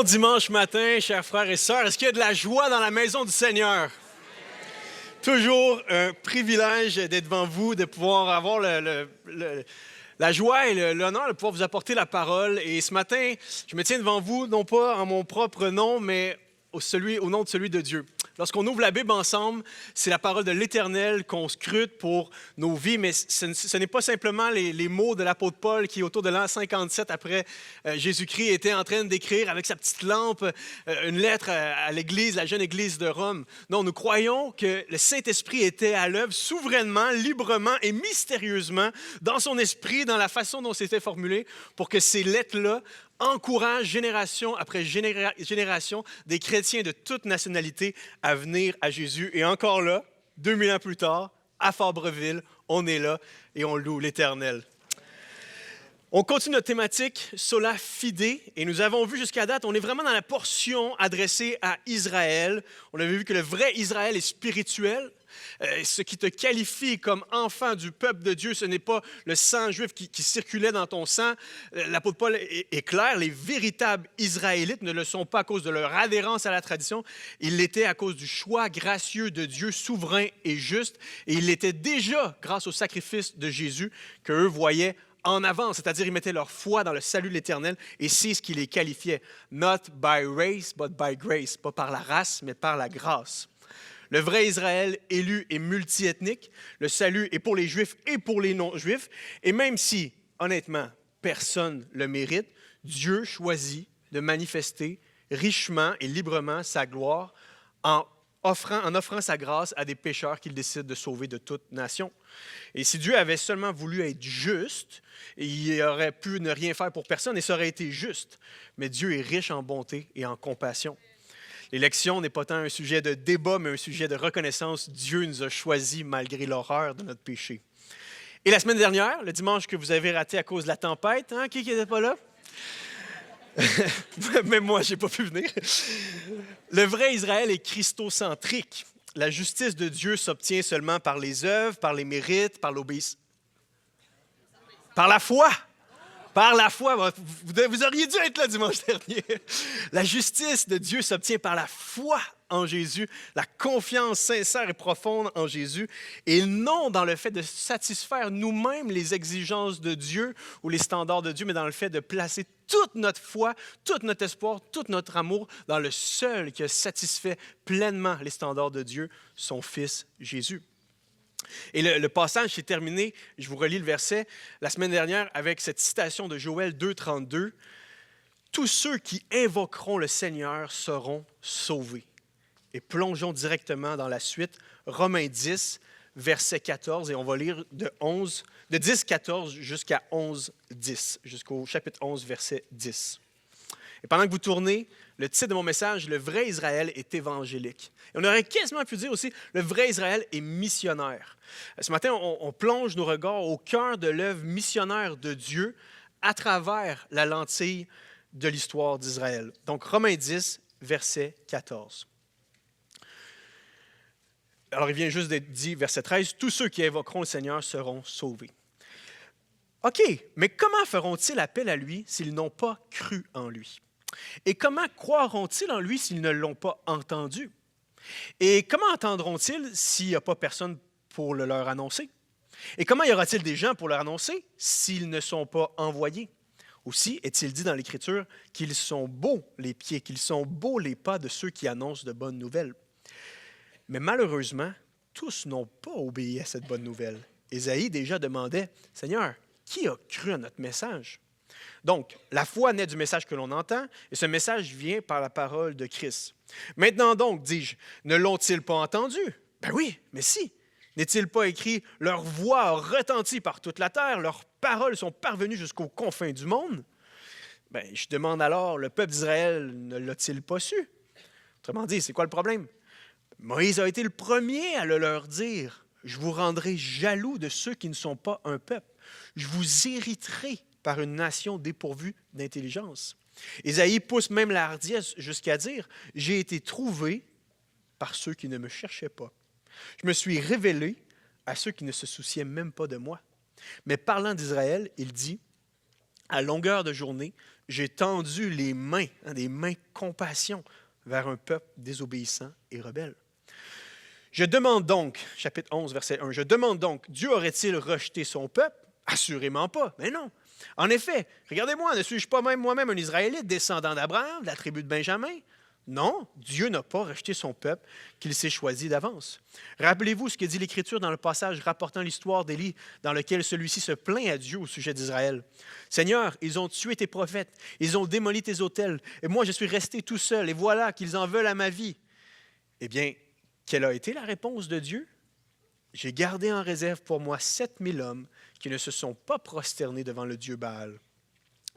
Bon dimanche matin, chers frères et sœurs. Est-ce qu'il y a de la joie dans la maison du Seigneur? Toujours un privilège d'être devant vous, de pouvoir avoir la joie et l'honneur de pouvoir vous apporter la parole. Et ce matin, je me tiens devant vous, non pas en mon propre nom, mais au nom de celui de Dieu. Lorsqu'on ouvre la Bible ensemble, c'est la parole de l'Éternel qu'on scrute pour nos vies, mais ce n'est pas simplement les mots de l'apôtre Paul qui, autour de l'an 57 après Jésus-Christ, était en train d'écrire avec sa petite lampe une lettre à l'Église, la jeune Église de Rome. Non, nous croyons que le Saint-Esprit était à l'œuvre souverainement, librement et mystérieusement dans son esprit, dans la façon dont c'était formulé, pour que ces lettres-là encourage génération après génération des chrétiens de toute nationalité à venir à Jésus. Et encore là, 2000 ans plus tard, à Fabreville, on est là et on loue l'Éternel. On continue notre thématique Sola Fide et nous avons vu jusqu'à date, on est vraiment dans la portion adressée à Israël. On avait vu que le vrai Israël est spirituel. Ce qui te qualifie comme enfant du peuple de Dieu, ce n'est pas le sang juif qui circulait dans ton sang. L'apôtre Paul est clair, les véritables Israélites ne le sont pas à cause de leur adhérence à la tradition, ils l'étaient à cause du choix gracieux de Dieu souverain et juste, et ils l'étaient déjà grâce au sacrifice de Jésus qu'eux voyaient en avant, c'est-à-dire ils mettaient leur foi dans le salut de l'Éternel, et c'est ce qui les qualifiait. Not by race, but by grace, pas par la race, mais par la grâce. Le vrai Israël élu est multiethnique. Le salut est pour les Juifs et pour les non-Juifs. Et même si, honnêtement, personne ne le mérite, Dieu choisit de manifester richement et librement sa gloire en offrant sa grâce à des pécheurs qu'il décide de sauver de toute nation. Et si Dieu avait seulement voulu être juste, il aurait pu ne rien faire pour personne et ça aurait été juste. Mais Dieu est riche en bonté et en compassion. L'élection n'est pas tant un sujet de débat, mais un sujet de reconnaissance. Dieu nous a choisis malgré l'horreur de notre péché. Et la semaine dernière, le dimanche que vous avez raté à cause de la tempête, qui n'était pas là? Même moi, je n'ai pas pu venir. Le vrai Israël est christocentrique. La justice de Dieu s'obtient seulement par les œuvres, par les mérites, par l'obéissance. Par la foi. Par la foi, vous auriez dû être là dimanche dernier. La justice de Dieu s'obtient par la foi en Jésus, la confiance sincère et profonde en Jésus, et non dans le fait de satisfaire nous-mêmes les exigences de Dieu ou les standards de Dieu, mais dans le fait de placer toute notre foi, tout notre espoir, tout notre amour dans le seul qui a satisfait pleinement les standards de Dieu, son Fils Jésus. Et le passage s'est terminé, je vous relis le verset, la semaine dernière avec cette citation de Joël 2,32. « Tous ceux qui invoqueront le Seigneur seront sauvés. » Et plongeons directement dans la suite, Romains 10, verset 14, et on va lire de 10, 14 jusqu'à 11, 10, jusqu'au chapitre 11, verset 10. Et pendant que vous tournez, le titre de mon message, « Le vrai Israël est évangélique ». Et on aurait quasiment pu dire aussi, « Le vrai Israël est missionnaire ». Ce matin, on plonge nos regards au cœur de l'œuvre missionnaire de Dieu à travers la lentille de l'histoire d'Israël. Donc, Romains 10, verset 14. Alors, il vient juste d'être dit, verset 13, « Tous ceux qui invoqueront le Seigneur seront sauvés. » OK, mais comment feront-ils appel à lui s'ils n'ont pas cru en lui? Et comment croiront-ils en lui s'ils ne l'ont pas entendu? Et comment entendront-ils s'il n'y a pas personne pour le leur annoncer? Et comment y aura-t-il des gens pour leur annoncer s'ils ne sont pas envoyés? Aussi est-il dit dans l'Écriture qu'ils sont beaux les pieds, qu'ils sont beaux les pas de ceux qui annoncent de bonnes nouvelles. Mais malheureusement, tous n'ont pas obéi à cette bonne nouvelle. Ésaïe déjà demandait, « Seigneur, qui a cru à notre message? » Donc, la foi naît du message que l'on entend, et ce message vient par la parole de Christ. Maintenant donc, dis-je, ne l'ont-ils pas entendu? Ben oui, mais si. N'est-il pas écrit, leur voix a retenti par toute la terre, leurs paroles sont parvenues jusqu'aux confins du monde? Ben, je demande alors, le peuple d'Israël ne l'a-t-il pas su? Autrement dit, c'est quoi le problème? Moïse a été le premier à le leur dire. Je vous rendrai jaloux de ceux qui ne sont pas un peuple. Je vous hériterai par une nation dépourvue d'intelligence. Ésaïe pousse même la hardiesse jusqu'à dire « J'ai été trouvé par ceux qui ne me cherchaient pas. Je me suis révélé à ceux qui ne se souciaient même pas de moi. » Mais parlant d'Israël, il dit à longueur de journée, j'ai tendu les mains, des mains compassion, vers un peuple désobéissant et rebelle. Je demande donc, chapitre 11, verset 1, je demande donc, Dieu aurait-il rejeté son peuple? Assurément pas, mais non. En effet, regardez-moi, ne suis-je pas même moi-même un Israélite descendant d'Abraham, de la tribu de Benjamin? Non, Dieu n'a pas rejeté son peuple qu'il s'est choisi d'avance. Rappelez-vous ce que dit l'Écriture dans le passage rapportant l'histoire d'Élie, dans lequel celui-ci se plaint à Dieu au sujet d'Israël. « Seigneur, ils ont tué tes prophètes, ils ont démoli tes autels, et moi je suis resté tout seul, et voilà qu'ils en veulent à ma vie. » Eh bien, quelle a été la réponse de Dieu? « J'ai gardé en réserve pour moi 7000 hommes qui ne se sont pas prosternés devant le Dieu Baal. »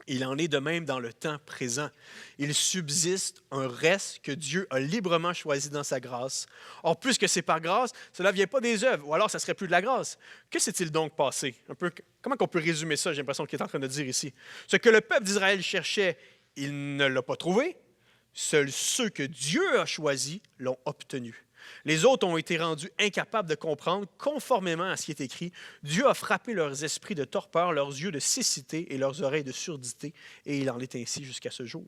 Il en est de même dans le temps présent. Il subsiste un reste que Dieu a librement choisi dans sa grâce. Or, puisque c'est par grâce, cela ne vient pas des œuvres, ou alors ça ne serait plus de la grâce. Que s'est-il donc passé? Comment on peut résumer ça, j'ai l'impression qu'il est en train de dire ici? Ce que le peuple d'Israël cherchait, il ne l'a pas trouvé. Seuls ceux que Dieu a choisis l'ont obtenu. Les autres ont été rendus incapables de comprendre, conformément à ce qui est écrit. Dieu a frappé leurs esprits de torpeur, leurs yeux de cécité et leurs oreilles de surdité, et il en est ainsi jusqu'à ce jour.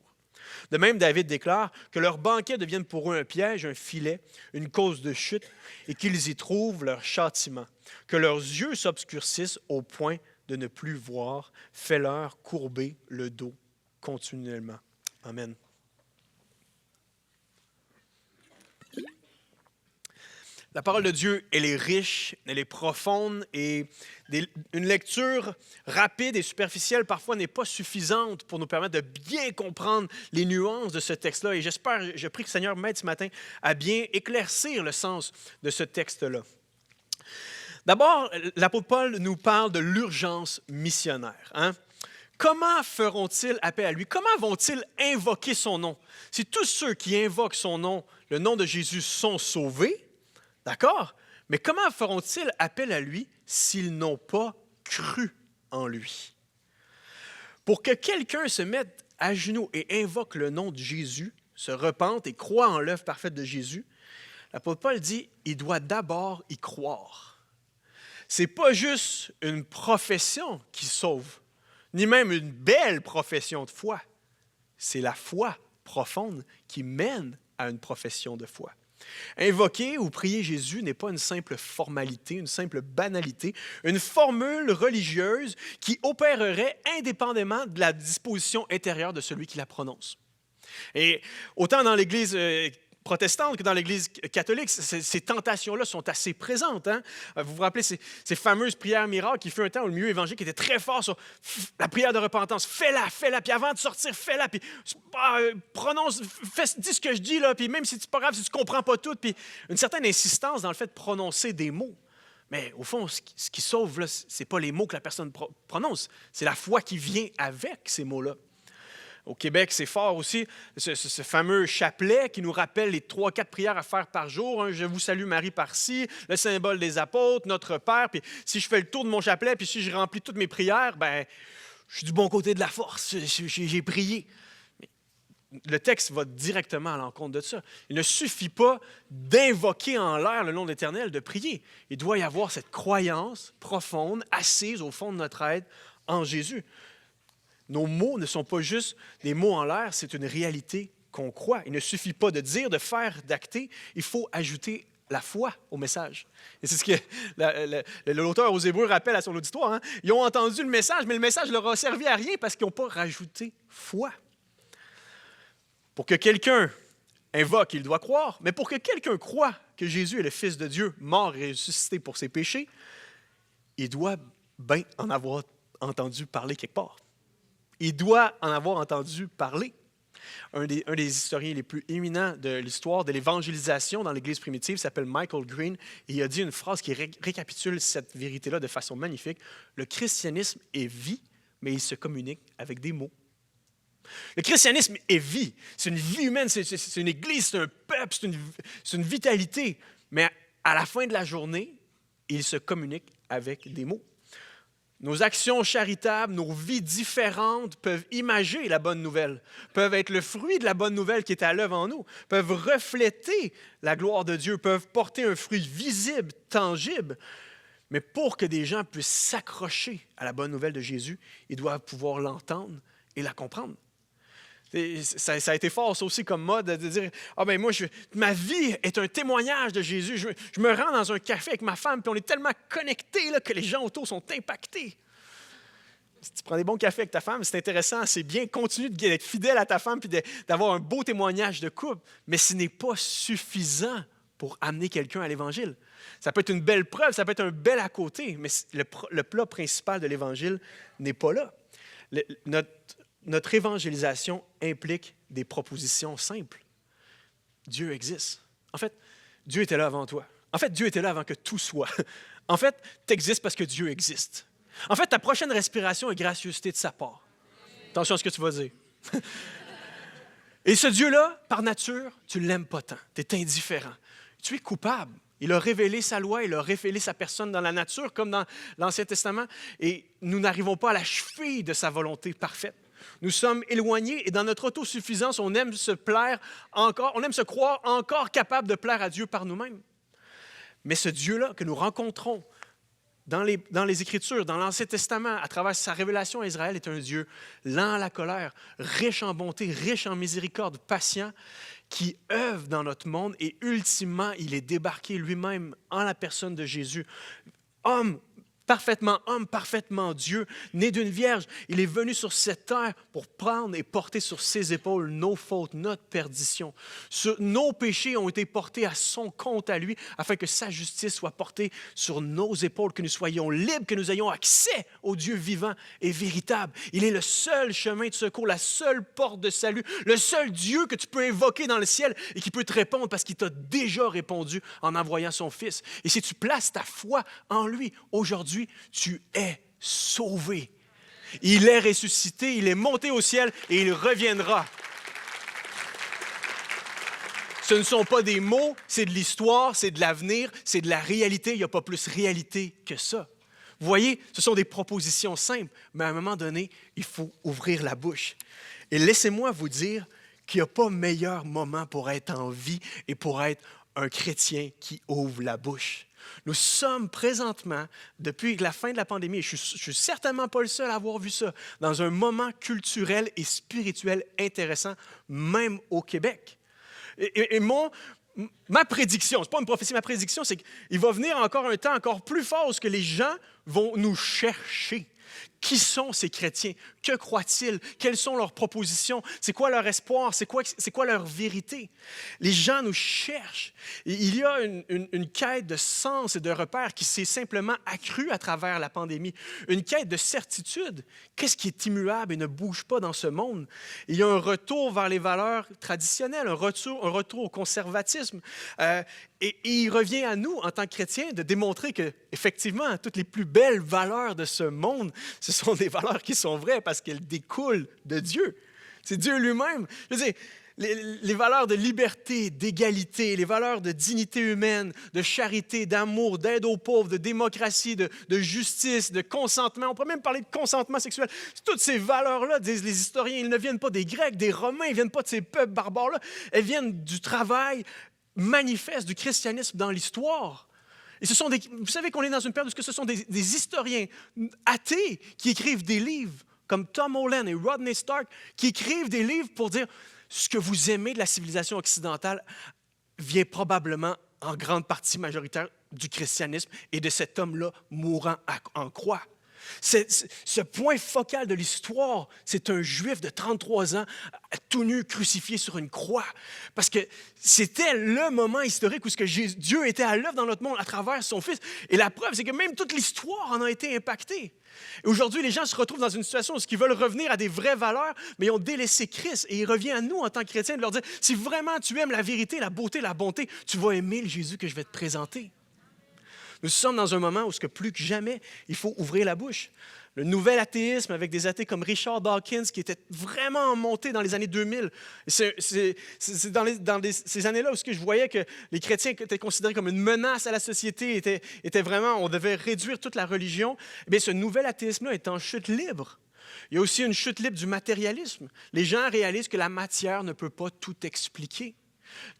De même, David déclare que leur banquet devienne pour eux un piège, un filet, une cause de chute, et qu'ils y trouvent leur châtiment. Que leurs yeux s'obscurcissent au point de ne plus voir, fais-leur courber le dos continuellement. Amen. La parole de Dieu, elle est riche, elle est profonde et une lecture rapide et superficielle parfois n'est pas suffisante pour nous permettre de bien comprendre les nuances de ce texte-là. Et je prie que le Seigneur m'aide ce matin à bien éclaircir le sens de ce texte-là. D'abord, l'apôtre Paul nous parle de l'urgence missionnaire. Comment feront-ils appel à lui? Comment vont-ils invoquer son nom? Si tous ceux qui invoquent son nom, le nom de Jésus, sont sauvés, d'accord? Mais comment feront-ils appel à lui s'ils n'ont pas cru en lui? Pour que quelqu'un se mette à genoux et invoque le nom de Jésus, se repente et croit en l'œuvre parfaite de Jésus, l'apôtre Paul dit, il doit d'abord y croire. Ce n'est pas juste une profession qui sauve, ni même une belle profession de foi. C'est la foi profonde qui mène à une profession de foi. Invoquer ou prier Jésus n'est pas une simple formalité, une simple banalité, une formule religieuse qui opérerait indépendamment de la disposition intérieure de celui qui la prononce. Et autant dans l'Église protestante que dans l'Église catholique, ces tentations-là sont assez présentes. Vous vous rappelez ces fameuses prières miracles qui fut un temps où le milieu évangélique était très fort sur la prière de repentance. Fais-la, puis avant de sortir, fais-la, puis prononce, dis ce que je dis, là, puis même si c'est pas grave, si tu comprends pas tout, puis une certaine insistance dans le fait de prononcer des mots. Mais au fond, ce qui sauve, ce n'est pas les mots que la personne prononce, c'est la foi qui vient avec ces mots-là. Au Québec, c'est fort aussi, ce fameux chapelet qui nous rappelle les 3-4 prières à faire par jour. Je vous salue Marie par-ci, le symbole des apôtres, notre Père. Puis si je fais le tour de mon chapelet, puis si je remplis toutes mes prières, ben, je suis du bon côté de la force, j'ai prié. Mais le texte va directement à l'encontre de ça. Il ne suffit pas d'invoquer en l'air le nom de l'Éternel, de prier. Il doit y avoir cette croyance profonde, assise au fond de notre être en Jésus. Nos mots ne sont pas juste des mots en l'air, c'est une réalité qu'on croit. Il ne suffit pas de dire, de faire, d'acter, il faut ajouter la foi au message. Et c'est ce que l'auteur aux Hébreux rappelle à son auditoire. Ils ont entendu le message, mais le message ne leur a servi à rien parce qu'ils n'ont pas rajouté foi. Pour que quelqu'un invoque, il doit croire, mais pour que quelqu'un croie que Jésus est le Fils de Dieu, mort et ressuscité pour ses péchés, il doit bien en avoir entendu parler quelque part. Il doit en avoir entendu parler. Un des historiens les plus éminents de l'histoire de l'évangélisation dans l'Église primitive s'appelle Michael Green, et il a dit une phrase qui récapitule cette vérité-là de façon magnifique. Le christianisme est vie, mais il se communique avec des mots. Le christianisme est vie. C'est une vie humaine, c'est une église, c'est un peuple, c'est une vitalité. Mais à la fin de la journée, il se communique avec des mots. Nos actions charitables, nos vies différentes peuvent imager la bonne nouvelle, peuvent être le fruit de la bonne nouvelle qui est à l'œuvre en nous, peuvent refléter la gloire de Dieu, peuvent porter un fruit visible, tangible. Mais pour que des gens puissent s'accrocher à la bonne nouvelle de Jésus, ils doivent pouvoir l'entendre et la comprendre. Et ça a été fort, ça aussi, comme mode, de dire « Ah ben moi, ma vie est un témoignage de Jésus. Je me rends dans un café avec ma femme, puis on est tellement connectés là, que les gens autour sont impactés. » Si tu prends des bons cafés avec ta femme, c'est intéressant, c'est bien, continue d'être fidèle à ta femme, puis d'avoir un beau témoignage de couple, mais ce n'est pas suffisant pour amener quelqu'un à l'Évangile. Ça peut être une belle preuve, ça peut être un bel à côté, mais le plat principal de l'Évangile n'est pas là. Notre évangélisation implique des propositions simples. Dieu existe. En fait, Dieu était là avant toi. En fait, Dieu était là avant que tout soit. En fait, tu existes parce que Dieu existe. En fait, ta prochaine respiration est gracieuseté de sa part. Attention à ce que tu vas dire. Et ce Dieu-là, par nature, tu ne l'aimes pas tant. Tu es indifférent. Tu es coupable. Il a révélé sa loi, il a révélé sa personne dans la nature, comme dans l'Ancien Testament, et nous n'arrivons pas à la cheville de sa volonté parfaite. Nous sommes éloignés et dans notre autosuffisance, on aime se plaire encore, on aime se croire encore capable de plaire à Dieu par nous-mêmes. Mais ce Dieu-là que nous rencontrons dans les Écritures, dans l'Ancien Testament, à travers sa révélation à Israël, est un Dieu lent à la colère, riche en bonté, riche en miséricorde, patient, qui œuvre dans notre monde et ultimement, il est débarqué lui-même en la personne de Jésus. Homme, parfaitement Dieu, né d'une vierge. Il est venu sur cette terre pour prendre et porter sur ses épaules nos fautes, notre perdition. Nos péchés ont été portés à son compte à lui, afin que sa justice soit portée sur nos épaules, que nous soyons libres, que nous ayons accès au Dieu vivant et véritable. Il est le seul chemin de secours, la seule porte de salut, le seul Dieu que tu peux invoquer dans le ciel et qui peut te répondre parce qu'il t'a déjà répondu en envoyant son Fils. Et si tu places ta foi en lui, aujourd'hui, tu es sauvé. Il est ressuscité, il est monté au ciel et il reviendra. Ce ne sont pas des mots, c'est de l'histoire, c'est de l'avenir, c'est de la réalité. Il n'y a pas plus réalité que ça. Vous voyez, ce sont des propositions simples, mais à un moment donné, il faut ouvrir la bouche. Et laissez-moi vous dire qu'il n'y a pas meilleur moment pour être en vie et pour être un chrétien qui ouvre la bouche. Nous sommes présentement, depuis la fin de la pandémie, et je suis certainement pas le seul à avoir vu ça, dans un moment culturel et spirituel intéressant, même au Québec. Et ma prédiction, ce n'est pas une prophétie, ma prédiction, c'est qu'il va venir encore un temps encore plus fort où les gens vont nous chercher. Qui sont ces chrétiens? Que croient-ils? Quelles sont leurs propositions? C'est quoi leur espoir? C'est quoi leur vérité? Les gens nous cherchent. Et il y a une quête de sens et de repères qui s'est simplement accrue à travers la pandémie. Une quête de certitude. Qu'est-ce qui est immuable et ne bouge pas dans ce monde? Il y a un retour vers les valeurs traditionnelles, un retour au conservatisme. Et il revient à nous, en tant que chrétiens, de démontrer qu'effectivement, toutes les plus belles valeurs de ce monde, ce sont des valeurs qui sont vraies parce qu'elles découlent de Dieu. C'est Dieu lui-même. Je veux dire, les valeurs de liberté, d'égalité, les valeurs de dignité humaine, de charité, d'amour, d'aide aux pauvres, de démocratie, de justice, de consentement. On pourrait même parler de consentement sexuel. Toutes ces valeurs-là, disent les historiens, ils ne viennent pas des Grecs, des Romains, ils ne viennent pas de ces peuples barbares-là. Elles viennent du travail manifeste du christianisme dans l'histoire. Et vous savez qu'on est dans une période où ce sont des historiens athées qui écrivent des livres, comme Tom Holland et Rodney Stark, qui écrivent des livres pour dire ce que vous aimez de la civilisation occidentale vient probablement en grande partie majoritaire du christianisme et de cet homme-là mourant en croix. Ce point focal de l'histoire, c'est un juif de 33 ans, tout nu, crucifié sur une croix. Parce que c'était le moment historique où Dieu était à l'œuvre dans notre monde à travers son Fils. Et la preuve, c'est que même toute l'histoire en a été impactée. Et aujourd'hui, les gens se retrouvent dans une situation où ils veulent revenir à des vraies valeurs, mais ils ont délaissé Christ. Et il revient à nous, en tant que chrétiens, de leur dire, si vraiment tu aimes la vérité, la beauté, la bonté, tu vas aimer le Jésus que je vais te présenter. Nous sommes dans un moment où, plus que jamais, il faut ouvrir la bouche. Le nouvel athéisme, avec des athées comme Richard Dawkins, qui était vraiment en montée dans les années 2000. C'est dans ces années-là où je voyais que les chrétiens étaient considérés comme une menace à la société, était vraiment, on devait réduire toute la religion. Eh bien, ce nouvel athéisme-là est en chute libre. Il y a aussi une chute libre du matérialisme. Les gens réalisent que la matière ne peut pas tout expliquer.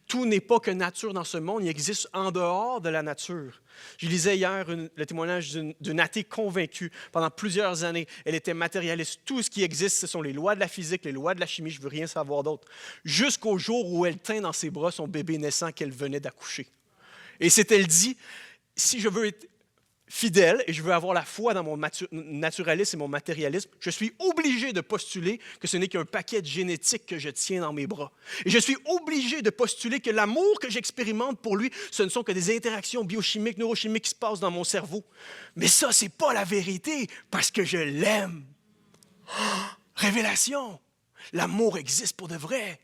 Tout n'est pas que nature dans ce monde, il existe en dehors de la nature. Je lisais hier le témoignage d'une athée convaincue. Pendant plusieurs années, elle était matérialiste. Tout ce qui existe, ce sont les lois de la physique, les lois de la chimie, je ne veux rien savoir d'autre. Jusqu'au jour où elle tint dans ses bras son bébé naissant qu'elle venait d'accoucher. Et s'est-elle dit, si je veux être fidèle et je veux avoir la foi dans mon naturalisme et mon matérialisme, je suis obligé de postuler que ce n'est qu'un paquet de génétique que je tiens dans mes bras. Et je suis obligé de postuler que l'amour que j'expérimente pour lui, ce ne sont que des interactions biochimiques, neurochimiques qui se passent dans mon cerveau. Mais ça, ce n'est pas la vérité parce que je l'aime. Oh, révélation! L'amour existe pour de vrai.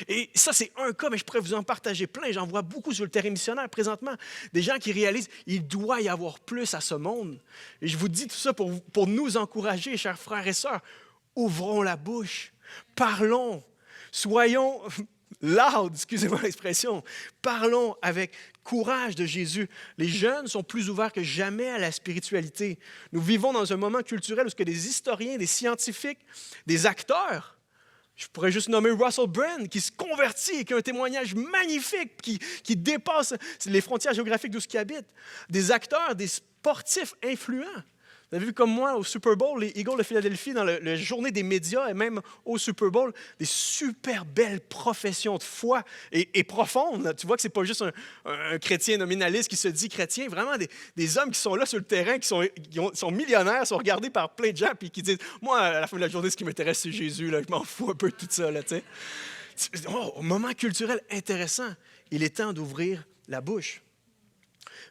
Et ça, c'est un cas, mais je pourrais vous en partager plein. J'en vois beaucoup sur le terrain missionnaire présentement. Des gens qui réalisent qu'il doit y avoir plus à ce monde. Et je vous dis tout ça pour nous encourager, chers frères et sœurs. Ouvrons la bouche. Parlons. Soyons loud, excusez-moi l'expression. Parlons avec courage de Jésus. Les jeunes sont plus ouverts que jamais à la spiritualité. Nous vivons dans un moment culturel où des historiens, des scientifiques, des acteurs. Je pourrais juste nommer Russell Brand, qui se convertit et qui a un témoignage magnifique, qui dépasse les frontières géographiques d'où il habite. Des acteurs, des sportifs influents. Vous avez vu comme moi au Super Bowl, les Eagles de Philadelphie, dans la journée des médias et même au Super Bowl, des super belles professions de foi et profondes. Tu vois que ce n'est pas juste un chrétien nominaliste qui se dit chrétien, vraiment des hommes qui sont là sur le terrain, qui sont millionnaires, sont regardés par plein de gens et qui disent « Moi, à la fin de la journée, ce qui m'intéresse, c'est Jésus. Là, je m'en fous un peu de tout ça. » Oh, moment culturel intéressant. Il est temps d'ouvrir la bouche.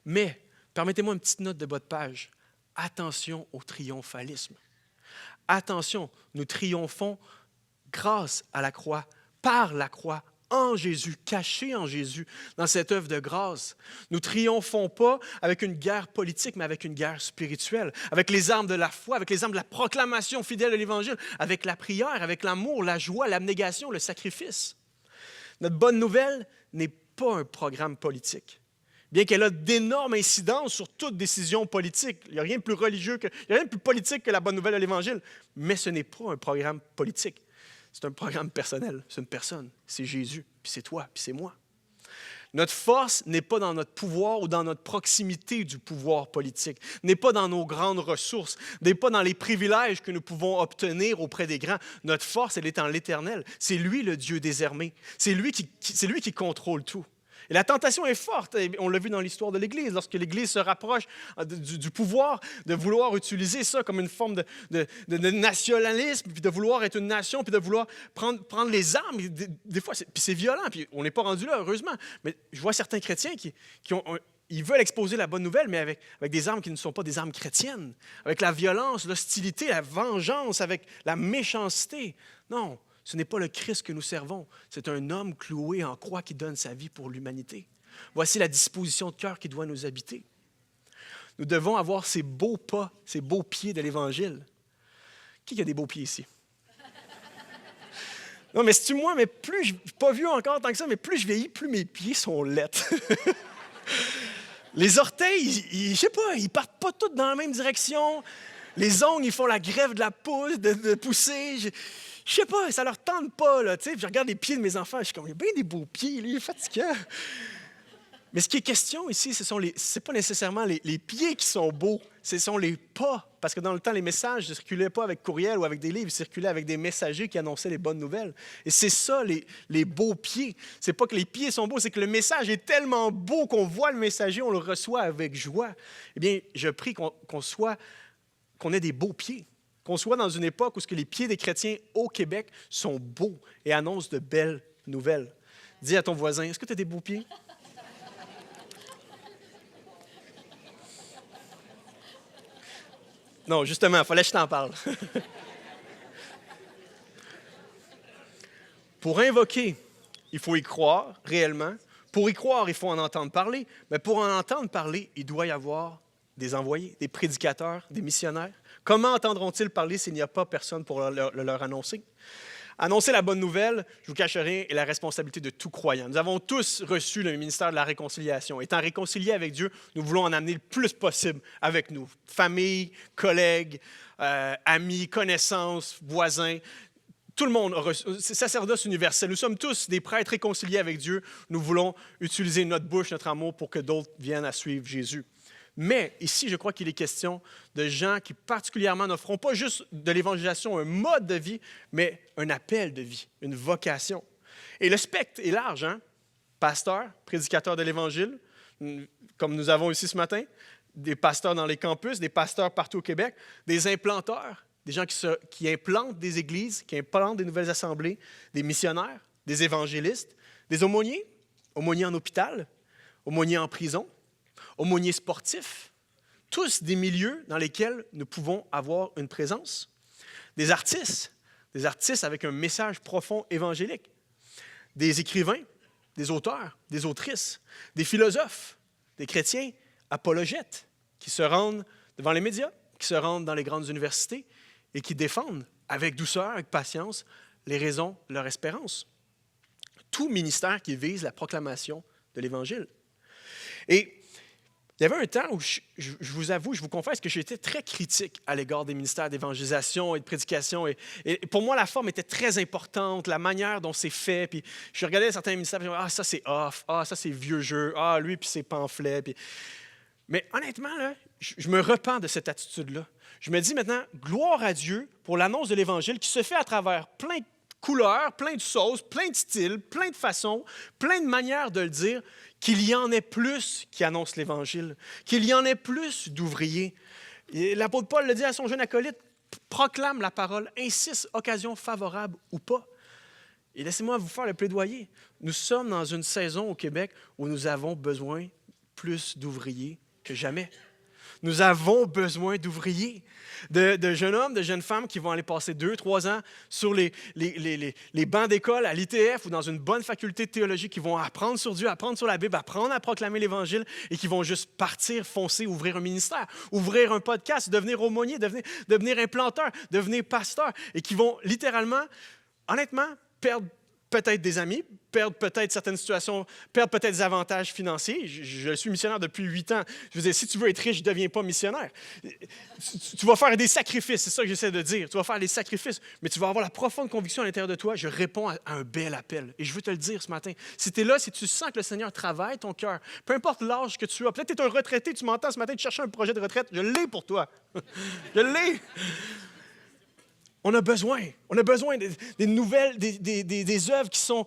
Mais, permettez-moi une petite note de bas de page. Attention au triomphalisme. Attention, nous triomphons grâce à la croix, par la croix, en Jésus, caché en Jésus, dans cette œuvre de grâce. Nous ne triomphons pas avec une guerre politique, mais avec une guerre spirituelle, avec les armes de la foi, avec les armes de la proclamation fidèle de l'Évangile, avec la prière, avec l'amour, la joie, l'abnégation, le sacrifice. Notre bonne nouvelle n'est pas un programme politique. Bien qu'elle a d'énormes incidences sur toute décision politique. Il n'y a rien de plus religieux, il n'y a rien de plus politique que la bonne nouvelle de l'Évangile. Mais ce n'est pas un programme politique. C'est un programme personnel. C'est une personne. C'est Jésus, puis c'est toi, puis c'est moi. Notre force n'est pas dans notre pouvoir ou dans notre proximité du pouvoir politique, n'est pas dans nos grandes ressources, n'est pas dans les privilèges que nous pouvons obtenir auprès des grands. Notre force, elle est en l'Éternel. C'est lui le Dieu désarmé. C'est lui qui contrôle tout. Et la tentation est forte, on l'a vu dans l'histoire de l'Église, lorsque l'Église se rapproche du pouvoir, de vouloir utiliser ça comme une forme de nationalisme, puis de vouloir être une nation, puis de vouloir prendre les armes. Des fois, c'est violent, puis on n'est pas rendu là, heureusement. Mais je vois certains chrétiens ils veulent exposer la bonne nouvelle, mais avec des armes qui ne sont pas des armes chrétiennes, avec la violence, l'hostilité, la vengeance, avec la méchanceté. Non. Ce n'est pas le Christ que nous servons, c'est un homme cloué en croix qui donne sa vie pour l'humanité. Voici la disposition de cœur qui doit nous habiter. Nous devons avoir ces beaux pas, ces beaux pieds de l'Évangile. Qui a des beaux pieds ici? Non, mais c'est-tu moi, mais plus je n'ai pas vu encore tant que ça, mais plus je vieillis, plus mes pieds sont laids. Les orteils, je ne sais pas, ils ne partent pas tous dans la même direction. Les ongles, ils font la grève de la pousse, de pousser. Je sais pas, ça leur tente pas, là, tu sais. Je regarde les pieds de mes enfants, je suis comme, il y a bien des beaux pieds, lui, il est fatigant. Mais ce qui est question ici, c'est pas nécessairement les pieds qui sont beaux, ce sont les pas. Parce que dans le temps, les messages ne circulaient pas avec courriel ou avec des livres, ils circulaient avec des messagers qui annonçaient les bonnes nouvelles. Et c'est ça, les beaux pieds. C'est pas que les pieds sont beaux, c'est que le message est tellement beau qu'on voit le messager, on le reçoit avec joie. Eh bien, je prie qu'on ait des beaux pieds. Qu'on soit dans une époque où les pieds des chrétiens au Québec sont beaux et annoncent de belles nouvelles. Dis à ton voisin, est-ce que tu as des beaux pieds? Non, justement, il fallait que je t'en parle. Pour invoquer, il faut y croire réellement. Pour y croire, il faut en entendre parler. Mais pour en entendre parler, il doit y avoir des envoyés, des prédicateurs, des missionnaires. Comment entendront-ils parler s'il n'y a pas personne pour leur annoncer? Annoncer la bonne nouvelle, je ne vous cache rien, est la responsabilité de tout croyant. Nous avons tous reçu le ministère de la réconciliation. Étant réconciliés avec Dieu, nous voulons en amener le plus possible avec nous. Famille, collègues, amis, connaissances, voisins. Tout le monde, c'est sacerdoce universel. Nous sommes tous des prêtres réconciliés avec Dieu. Nous voulons utiliser notre bouche, notre amour pour que d'autres viennent à suivre Jésus. Mais ici, je crois qu'il est question de gens qui particulièrement ne feront pas juste de l'évangélisation un mode de vie, mais un appel de vie, une vocation. Et le spectre est large, hein? Pasteurs, prédicateurs de l'Évangile, comme nous avons ici ce matin, des pasteurs dans les campus, des pasteurs partout au Québec, des implanteurs, des gens qui implantent des églises, qui implantent des nouvelles assemblées, des missionnaires, des évangélistes, des aumôniers, aumôniers en hôpital, aumôniers en prison, aumôniers sportifs, tous des milieux dans lesquels nous pouvons avoir une présence. Des artistes avec un message profond évangélique, des écrivains, des auteurs, des autrices, des philosophes, des chrétiens apologètes qui se rendent devant les médias, qui se rendent dans les grandes universités et qui défendent avec douceur, avec patience, les raisons de leur espérance. Tout ministère qui vise la proclamation de l'Évangile. Et il y avait un temps où, je vous avoue, je vous confesse que j'étais très critique à l'égard des ministères d'évangélisation et de prédication. Et pour moi, la forme était très importante, la manière dont c'est fait. Puis je regardais certains ministères et je me disais, ah, ça c'est off, ah, ça c'est vieux jeu, ah, lui puis ses pamphlets. Puis... Mais honnêtement, là, je me repens de cette attitude-là. Je me dis maintenant, gloire à Dieu pour l'annonce de l'Évangile qui se fait à travers plein de couleurs, plein de sauces, plein de styles, plein de façons, plein de manières de le dire, qu'il y en ait plus qui annoncent l'Évangile, qu'il y en ait plus d'ouvriers. Et l'apôtre Paul le dit à son jeune acolyte, proclame la parole, insiste, occasion favorable ou pas. Et laissez-moi vous faire le plaidoyer. Nous sommes dans une saison au Québec où nous avons besoin plus d'ouvriers que jamais. Nous avons besoin d'ouvriers, de jeunes hommes, de jeunes femmes qui vont aller passer 2-3 ans sur les bancs d'école à l'ITF ou dans une bonne faculté de théologie, qui vont apprendre sur Dieu, apprendre sur la Bible, apprendre à proclamer l'Évangile et qui vont juste partir, foncer, ouvrir un ministère, ouvrir un podcast, devenir aumônier, devenir implanteur, devenir pasteur et qui vont littéralement, honnêtement, perdre peut-être des amis, perdre peut-être certaines situations, perdre peut-être des avantages financiers. Je suis missionnaire depuis 8 ans. Je veux dire, si tu veux être riche, ne deviens pas missionnaire. Tu vas faire des sacrifices, c'est ça que j'essaie de dire. Tu vas faire des sacrifices, mais tu vas avoir la profonde conviction à l'intérieur de toi, je réponds à un bel appel. Et je veux te le dire ce matin. Si tu es là, si tu sens que le Seigneur travaille ton cœur, peu importe l'âge que tu as, peut-être tu es un retraité, tu m'entends ce matin, tu cherches un projet de retraite, je l'ai pour toi. Je l'ai. On a besoin des nouvelles, des œuvres qui sont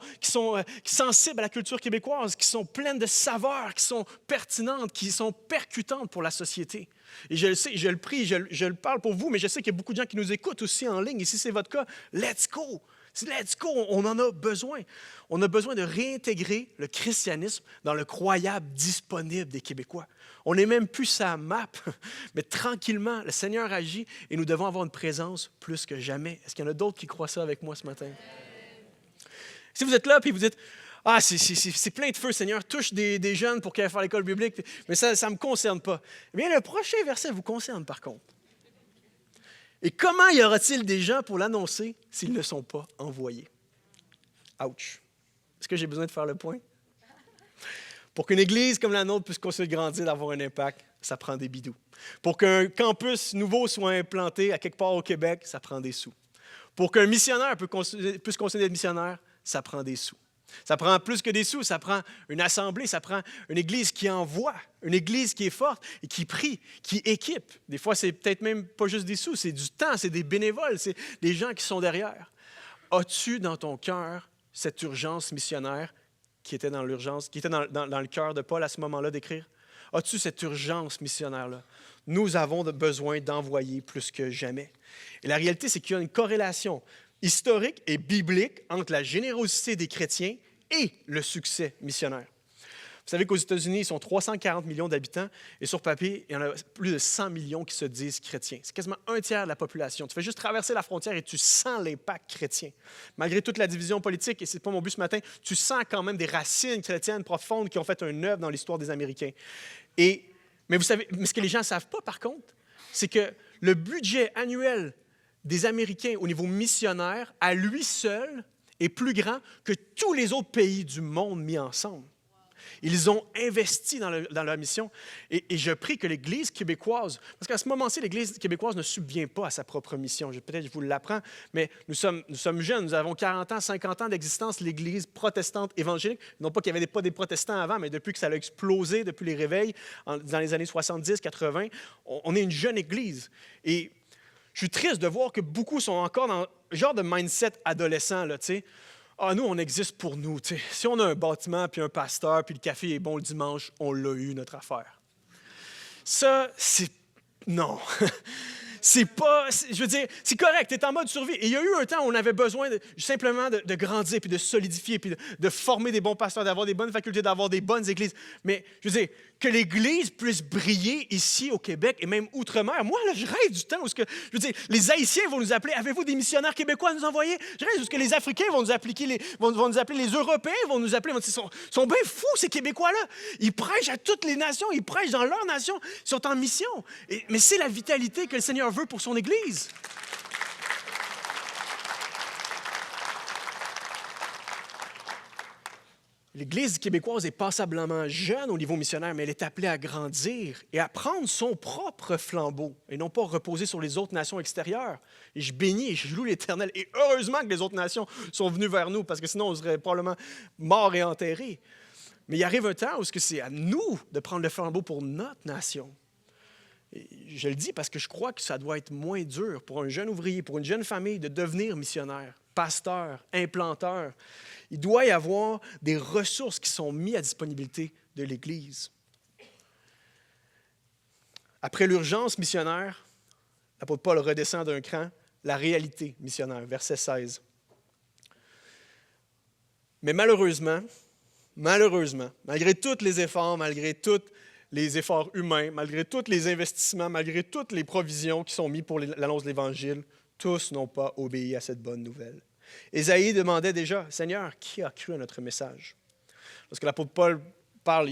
sensibles à la culture québécoise, qui sont pleines de saveurs, qui sont pertinentes, qui sont percutantes pour la société. Et je le sais, je le prie, je le parle pour vous, mais je sais qu'il y a beaucoup de gens qui nous écoutent aussi en ligne. Et si c'est votre cas, let's go! Let's go! On en a besoin. On a besoin de réintégrer le christianisme dans le croyable disponible des Québécois. On n'est même plus sa map, mais tranquillement, le Seigneur agit et nous devons avoir une présence plus que jamais. Est-ce qu'il y en a d'autres qui croient ça avec moi ce matin? Si vous êtes là et vous dites, « Ah, c'est plein de feu, Seigneur, touche des jeunes pour qu'ils aillent faire l'école biblique, mais ça ne me concerne pas. » Eh bien, le prochain verset vous concerne par contre. Et comment y aura-t-il des gens pour l'annoncer s'ils ne sont pas envoyés? Ouch! Est-ce que j'ai besoin de faire le point? Pour qu'une église comme la nôtre puisse continuer de grandir, d'avoir un impact, ça prend des bidous. Pour qu'un campus nouveau soit implanté à quelque part au Québec, ça prend des sous. Pour qu'un missionnaire puisse continuer d'être missionnaire, ça prend des sous. Ça prend plus que des sous, ça prend une assemblée, ça prend une église qui envoie, une église qui est forte et qui prie, qui équipe. Des fois, c'est peut-être même pas juste des sous, c'est du temps, c'est des bénévoles, c'est des gens qui sont derrière. As-tu dans ton cœur cette urgence missionnaire qui était dans l'urgence, qui était dans le cœur de Paul à ce moment-là d'écrire? As-tu cette urgence missionnaire-là? Nous avons besoin d'envoyer plus que jamais. Et la réalité, c'est qu'il y a une corrélation historique et biblique entre la générosité des chrétiens et le succès missionnaire. Vous savez qu'aux États-Unis, ils sont 340 millions d'habitants et sur papier, il y en a plus de 100 millions qui se disent chrétiens. C'est quasiment un tiers de la population. Tu fais juste traverser la frontière et tu sens l'impact chrétien. Malgré toute la division politique, et ce n'est pas mon but ce matin, tu sens quand même des racines chrétiennes profondes qui ont fait un œuvre dans l'histoire des Américains. Mais vous savez, ce que les gens ne savent pas par contre, c'est que le budget annuel des Américains au niveau missionnaire, à lui seul, est plus grand que tous les autres pays du monde mis ensemble. Ils ont investi dans leur mission. Et je prie que l'Église québécoise, parce qu'à ce moment-ci, l'Église québécoise ne subvient pas à sa propre mission. Peut-être je vous l'apprends, mais nous sommes jeunes, nous avons 40 ans, 50 ans d'existence, l'Église protestante évangélique. Non pas qu'il n'y avait pas des protestants avant, mais depuis que ça a explosé, depuis les réveils, dans les années 70, 80, on est une jeune Église. Et je suis triste de voir que beaucoup sont encore dans le genre de mindset adolescent, là, tu sais. Ah, nous, on existe pour nous. Tu sais. Si on a un bâtiment, puis un pasteur, puis le café est bon le dimanche, on l'a eu, notre affaire. Ça, c'est... Non. C'est pas... Je veux dire, c'est correct, tu es en mode survie. Et il y a eu un temps où on avait besoin simplement de grandir, puis de solidifier, puis de former des bons pasteurs, d'avoir des bonnes facultés, d'avoir des bonnes églises. Mais, je veux dire, que l'Église puisse briller ici au Québec et même outre-mer. Moi, là, je rêve du temps où, je veux dire, les Haïtiens vont nous appeler. Avez-vous des missionnaires québécois à nous envoyer? Je rêve où les Africains vont nous appeler, vont nous appeler, les Européens vont nous appeler. Ils sont bien fous, ces Québécois-là. Ils prêchent à toutes les nations, ils prêchent dans leur nation, ils sont en mission. Mais c'est la vitalité que le Seigneur veut pour son Église. L'Église québécoise est passablement jeune au niveau missionnaire, mais elle est appelée à grandir et à prendre son propre flambeau et non pas reposer sur les autres nations extérieures. Et je bénis et je loue l'Éternel. Et heureusement que les autres nations sont venues vers nous, parce que sinon on serait probablement morts et enterrés. Mais il arrive un temps où c'est à nous de prendre le flambeau pour notre nation. Et je le dis parce que je crois que ça doit être moins dur pour un jeune ouvrier, pour une jeune famille de devenir missionnaire, pasteur, implanteur. Il doit y avoir des ressources qui sont mises à disponibilité de l'Église. Après l'urgence missionnaire, l'apôtre Paul redescend d'un cran, la réalité missionnaire, verset 16. Mais malheureusement, malgré tous les efforts, malgré tous les efforts humains, malgré tous les investissements, malgré toutes les provisions qui sont mises pour l'annonce de l'Évangile, tous n'ont pas obéi à cette bonne nouvelle. Ésaïe demandait déjà, « Seigneur, qui a cru à notre message? » Lorsque l'apôtre Paul parle,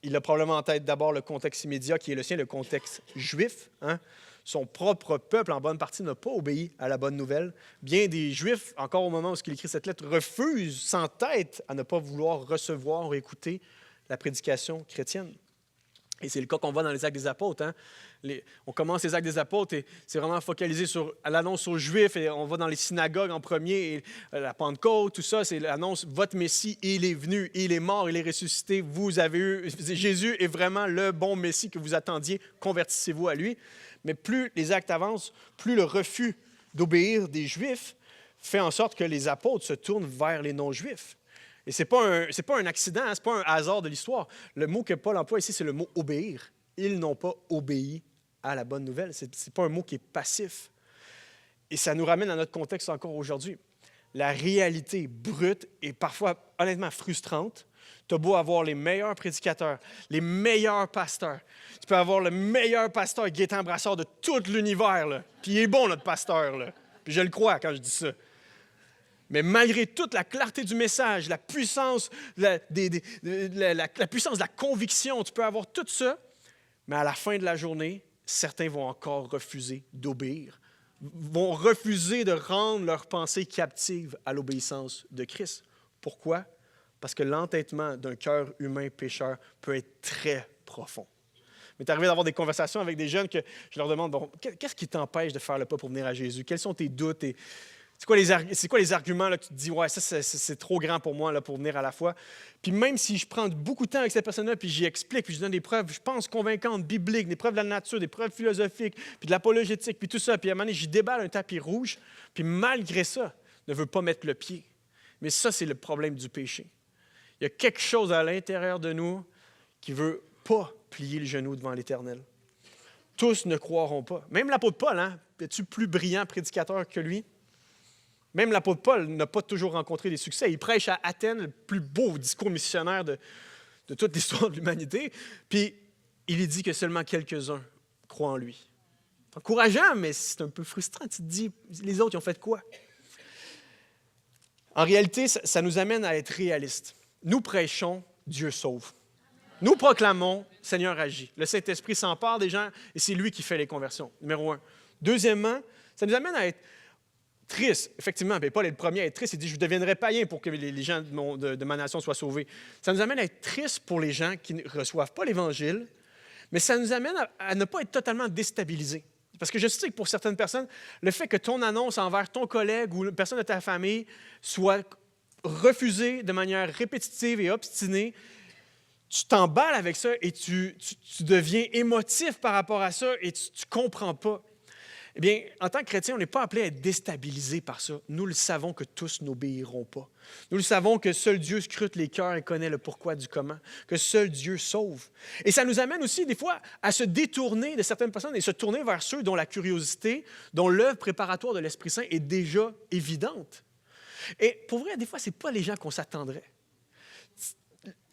il a probablement en tête d'abord le contexte immédiat qui est le sien, le contexte juif. Hein? Son propre peuple, en bonne partie, n'a pas obéi à la bonne nouvelle. Bien des Juifs, encore au moment où il écrit cette lettre, refusent sans tête à ne pas vouloir recevoir ou écouter la prédication chrétienne. Et c'est le cas qu'on voit dans les Actes des Apôtres. Hein? On commence les Actes des Apôtres et c'est vraiment focalisé sur l'annonce aux Juifs. Et on va dans les synagogues en premier, et la Pentecôte, tout ça, c'est l'annonce « Votre Messie, il est venu, il est mort, il est ressuscité. Vous avez eu... Jésus est vraiment le bon Messie que vous attendiez. Convertissez-vous à lui. » Mais plus les actes avancent, plus le refus d'obéir des Juifs fait en sorte que les apôtres se tournent vers les non-Juifs. Et ce n'est pas un accident, hein, ce n'est pas un hasard de l'histoire. Le mot que Paul emploie ici, c'est le mot « obéir ». Ils n'ont pas obéi à la bonne nouvelle. Ce n'est pas un mot qui est passif. Et ça nous ramène à notre contexte encore aujourd'hui. La réalité brute et parfois, honnêtement, frustrante. Tu as beau avoir les meilleurs prédicateurs, les meilleurs pasteurs. Tu peux avoir le meilleur pasteur Gaétan Brassard de tout l'univers. Là. Puis il est bon, notre pasteur. Là. Puis je le crois quand je dis ça. Mais malgré toute la clarté du message, la puissance, la puissance de la conviction, tu peux avoir tout ça, mais à la fin de la journée, certains vont encore refuser d'obéir, vont refuser de rendre leurs pensées captives à l'obéissance de Christ. Pourquoi? Parce que l'entêtement d'un cœur humain pécheur peut être très profond. Il m'est arrivé d'avoir des conversations avec des jeunes que je leur demande, bon, qu'est-ce qui t'empêche de faire le pas pour venir à Jésus? Quels sont tes doutes? C'est quoi les arguments là, que tu te dis, ouais, ça, c'est trop grand pour moi là, pour venir à la foi? Puis même si je prends beaucoup de temps avec cette personne-là, puis j'y explique, puis je donne des preuves, je pense, convaincantes, bibliques, des preuves de la nature, des preuves philosophiques, puis de l'apologétique, puis tout ça, puis à un moment donné, j'y déballe un tapis rouge, puis malgré ça, ne veut pas mettre le pied. Mais ça, c'est le problème du péché. Il y a quelque chose à l'intérieur de nous qui ne veut pas plier le genou devant l'Éternel. Tous ne croiront pas. Même l'apôtre Paul, hein, es-tu plus brillant prédicateur que lui? Même l'apôtre Paul n'a pas toujours rencontré des succès. Il prêche à Athènes le plus beau discours missionnaire de toute l'histoire de l'humanité. Puis, il dit que seulement quelques-uns croient en lui. C'est encourageant, mais c'est un peu frustrant. Tu te dis, les autres, ils ont fait quoi? En réalité, ça nous amène à être réalistes. Nous prêchons, Dieu sauve. Nous proclamons, Seigneur agit. Le Saint-Esprit s'empare des gens et c'est lui qui fait les conversions, numéro 1. Deuxièmement, ça nous amène à être triste. Effectivement, Paul est le premier à être triste. Il dit, je deviendrai païen pour que les gens de ma nation soient sauvés. Ça nous amène à être triste pour les gens qui ne reçoivent pas l'Évangile, mais ça nous amène à ne pas être totalement déstabilisés. Parce que je sais que pour certaines personnes, le fait que ton annonce envers ton collègue ou une personne de ta famille soit refusée de manière répétitive et obstinée, tu t'emballes avec ça et tu deviens émotif par rapport à ça et tu ne comprends pas. Eh bien, en tant que chrétien, on n'est pas appelé à être déstabilisé par ça. Nous le savons que tous n'obéiront pas. Nous le savons que seul Dieu scrute les cœurs et connaît le pourquoi du comment, que seul Dieu sauve. Et ça nous amène aussi, des fois, à se détourner de certaines personnes et se tourner vers ceux dont la curiosité, dont l'œuvre préparatoire de l'Esprit Saint est déjà évidente. Et pour vrai, des fois, ce n'est pas les gens qu'on s'attendrait.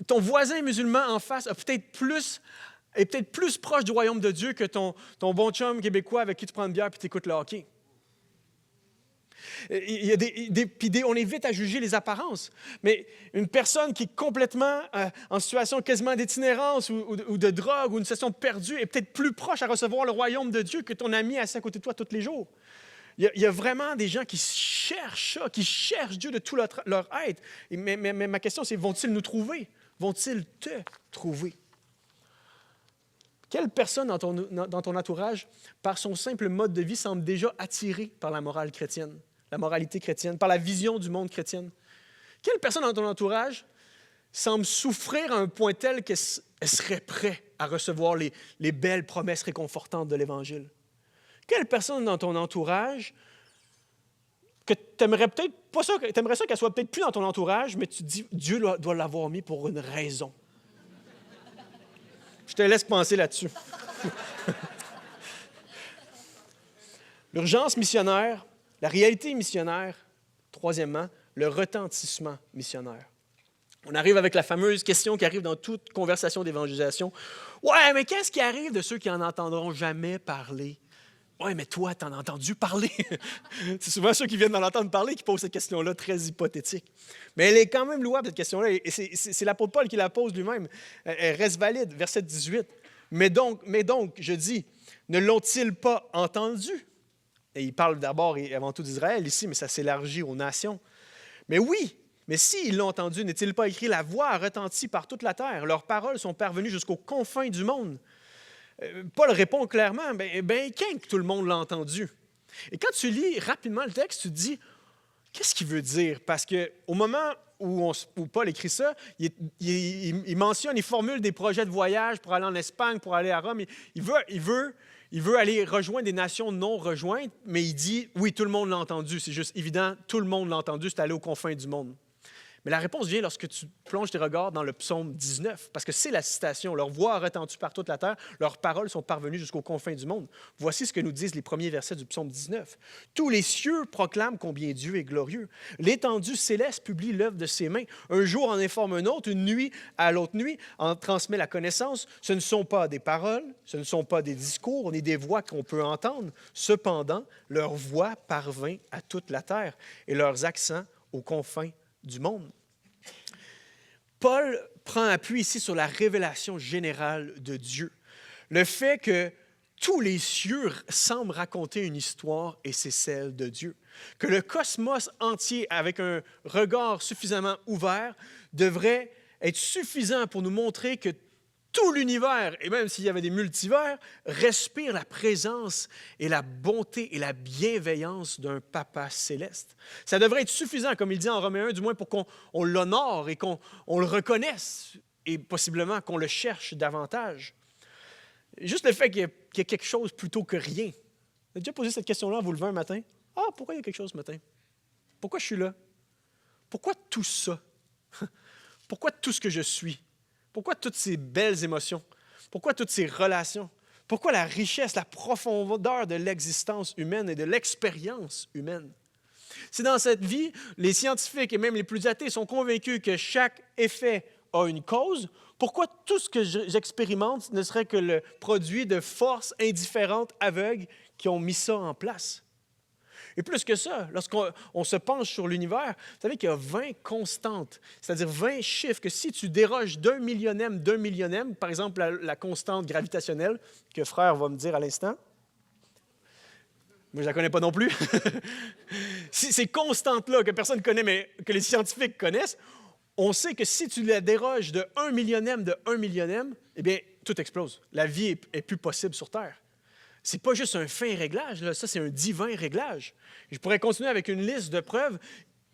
Ton voisin musulman en face est peut-être plus proche du royaume de Dieu que ton bon chum québécois avec qui tu prends une bière et tu écoutes le hockey. On est vite à juger les apparences. Mais une personne qui est complètement en situation quasiment d'itinérance ou de drogue ou une situation perdue est peut-être plus proche à recevoir le royaume de Dieu que ton ami assis à côté de toi tous les jours. Il y a vraiment des gens qui cherchent ça, qui cherchent Dieu de tout leur être. Mais ma question, c'est, vont-ils nous trouver? Vont-ils te trouver? Quelle personne dans ton entourage, par son simple mode de vie, semble déjà attirée par la morale chrétienne, la moralité chrétienne, par la vision du monde chrétienne? Quelle personne dans ton entourage semble souffrir à un point tel qu'elle serait prête à recevoir les belles promesses réconfortantes de l'Évangile? Quelle personne dans ton entourage que tu aimerais peut-être pas ça, tu aimerais ça qu'elle soit peut-être plus dans ton entourage, mais tu te dis, Dieu doit l'avoir mis pour une raison. Je te laisse penser là-dessus. L'urgence missionnaire, la réalité missionnaire, troisièmement, le retentissement missionnaire. On arrive avec la fameuse question qui arrive dans toute conversation d'évangélisation. « Ouais, mais qu'est-ce qui arrive de ceux qui n'en entendront jamais parler? » « Oui, mais toi, tu en as entendu parler. » C'est souvent ceux qui viennent d'en entendre parler qui posent cette question-là, très hypothétique. Mais elle est quand même louable, cette question-là. Et c'est l'apôtre Paul qui la pose lui-même. Elle reste valide, verset 18. Mais donc, je dis, ne l'ont-ils pas entendu? Et il parle d'abord et avant tout d'Israël ici, mais ça s'élargit aux nations. Mais oui, mais s'ils l'ont entendu, n'est-il pas écrit, la voix a retenti par toute la terre, leurs paroles sont parvenues jusqu'aux confins du monde? Paul répond clairement, quand tout le monde l'a entendu? Et quand tu lis rapidement le texte, tu te dis, qu'est-ce qu'il veut dire? Parce qu'au moment où Paul écrit ça, il mentionne, il formule des projets de voyage pour aller en Espagne, pour aller à Rome. Il veut aller rejoindre des nations non rejointes, mais il dit, oui, tout le monde l'a entendu. C'est juste évident, tout le monde l'a entendu, c'est aller aux confins du monde. Mais la réponse vient lorsque tu plonges tes regards dans le psaume 19, parce que c'est la citation. Leur voix a retenti par toute la terre, leurs paroles sont parvenues jusqu'aux confins du monde. Voici ce que nous disent les premiers versets du psaume 19. Tous les cieux proclament combien Dieu est glorieux. L'étendue céleste publie l'œuvre de ses mains. Un jour en informe un autre, une nuit à l'autre nuit en transmet la connaissance. Ce ne sont pas des paroles, ce ne sont pas des discours, ni des voix qu'on peut entendre. Cependant, leur voix parvint à toute la terre et leurs accents aux confins du monde. Paul prend appui ici sur la révélation générale de Dieu. Le fait que tous les cieux semblent raconter une histoire et c'est celle de Dieu. Que le cosmos entier, avec un regard suffisamment ouvert, devrait être suffisant pour nous montrer que tout l'univers, et même s'il y avait des multivers, respire la présence et la bonté et la bienveillance d'un Papa céleste. Ça devrait être suffisant, comme il dit en Romains 1, du moins pour qu'on l'honore et qu'on le reconnaisse et possiblement qu'on le cherche davantage. Juste le fait qu'il y ait quelque chose plutôt que rien. Vous avez déjà posé cette question-là en vous levant un matin? Ah, pourquoi il y a quelque chose ce matin? Pourquoi je suis là? Pourquoi tout ça? Pourquoi tout ce que je suis? Pourquoi toutes ces belles émotions? Pourquoi toutes ces relations? Pourquoi la richesse, la profondeur de l'existence humaine et de l'expérience humaine? Si dans cette vie, les scientifiques et même les plus athées sont convaincus que chaque effet a une cause, pourquoi tout ce que j'expérimente ne serait que le produit de forces indifférentes, aveugles, qui ont mis ça en place? Et plus que ça, lorsqu'on se penche sur l'univers, vous savez qu'il y a 20 constantes, c'est-à-dire 20 chiffres que si tu déroges d'un millionième, par exemple la constante gravitationnelle, que frère va me dire à l'instant, moi je ne la connais pas non plus, ces constantes-là que personne ne connaît, mais que les scientifiques connaissent, on sait que si tu la déroges de 1 millionième de 1 millionième, eh bien, tout explose. La vie est plus possible sur Terre. Ce n'est pas juste un fin réglage, là, ça c'est un divin réglage. Je pourrais continuer avec une liste de preuves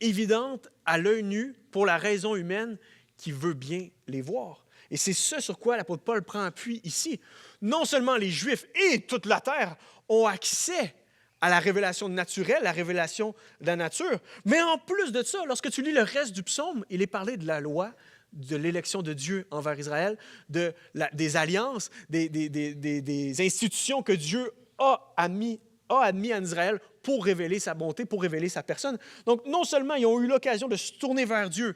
évidentes à l'œil nu pour la raison humaine qui veut bien les voir. Et c'est ce sur quoi l'apôtre Paul prend appui ici. Non seulement les Juifs et toute la terre ont accès à la révélation naturelle, la révélation de la nature, mais en plus de ça, lorsque tu lis le reste du psaume, il est parlé de la loi, de l'élection de Dieu envers Israël, des alliances, des institutions que Dieu a admis en Israël pour révéler sa bonté, pour révéler sa personne. Donc, non seulement ils ont eu l'occasion de se tourner vers Dieu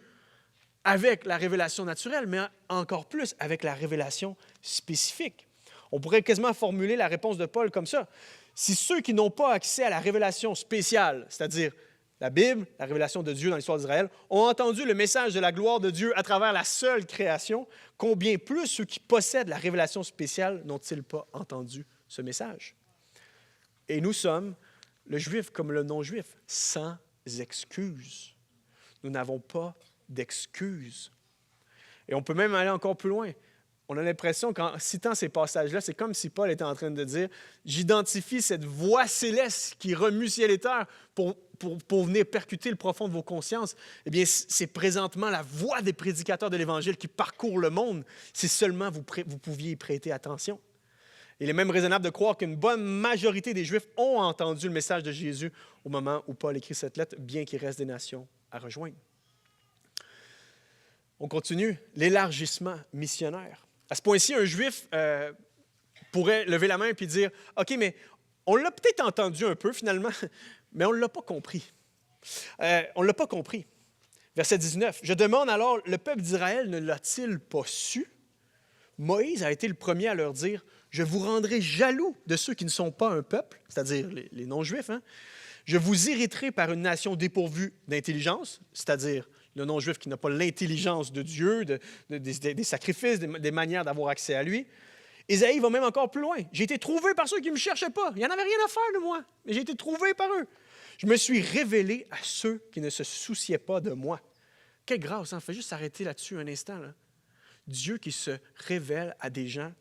avec la révélation naturelle, mais encore plus avec la révélation spécifique. On pourrait quasiment formuler la réponse de Paul comme ça. Si ceux qui n'ont pas accès à la révélation spéciale, c'est-à-dire la Bible, la révélation de Dieu dans l'histoire d'Israël, ont entendu le message de la gloire de Dieu à travers la seule création, combien plus ceux qui possèdent la révélation spéciale n'ont-ils pas entendu ce message? Et nous sommes, le juif comme le non-juif, sans excuse. Nous n'avons pas d'excuses. Et on peut même aller encore plus loin. On a l'impression qu'en citant ces passages-là, c'est comme si Paul était en train de dire « J'identifie cette voix céleste qui remue ciel et terre pour venir percuter le profond de vos consciences. » Eh bien, c'est présentement la voix des prédicateurs de l'Évangile qui parcourt le monde si seulement vous pouviez y prêter attention. Il est même raisonnable de croire qu'une bonne majorité des Juifs ont entendu le message de Jésus au moment où Paul écrit cette lettre, bien qu'il reste des nations à rejoindre. On continue, l'élargissement missionnaire. À ce point-ci, un Juif pourrait lever la main et dire « OK, mais on l'a peut-être entendu un peu finalement, mais on ne l'a pas compris. On ne l'a pas compris. » Verset 19. « Je demande alors, le peuple d'Israël ne l'a-t-il pas su? Moïse a été le premier à leur dire « Je vous rendrai jaloux de ceux qui ne sont pas un peuple, c'est-à-dire les non-juifs. Hein? Je vous irriterai par une nation dépourvue d'intelligence, c'est-à-dire le non-juif qui n'a pas l'intelligence de Dieu, des sacrifices, des manières d'avoir accès à lui. » Ésaïe va même encore plus loin. « J'ai été trouvé par ceux qui ne me cherchaient pas. Il n'y en avait rien à faire de moi, mais j'ai été trouvé par eux. Je me suis révélé à ceux qui ne se souciaient pas de moi. » Quelle grâce, hein? Fais juste s'arrêter là-dessus un instant. Là. Dieu qui se révèle à des gens,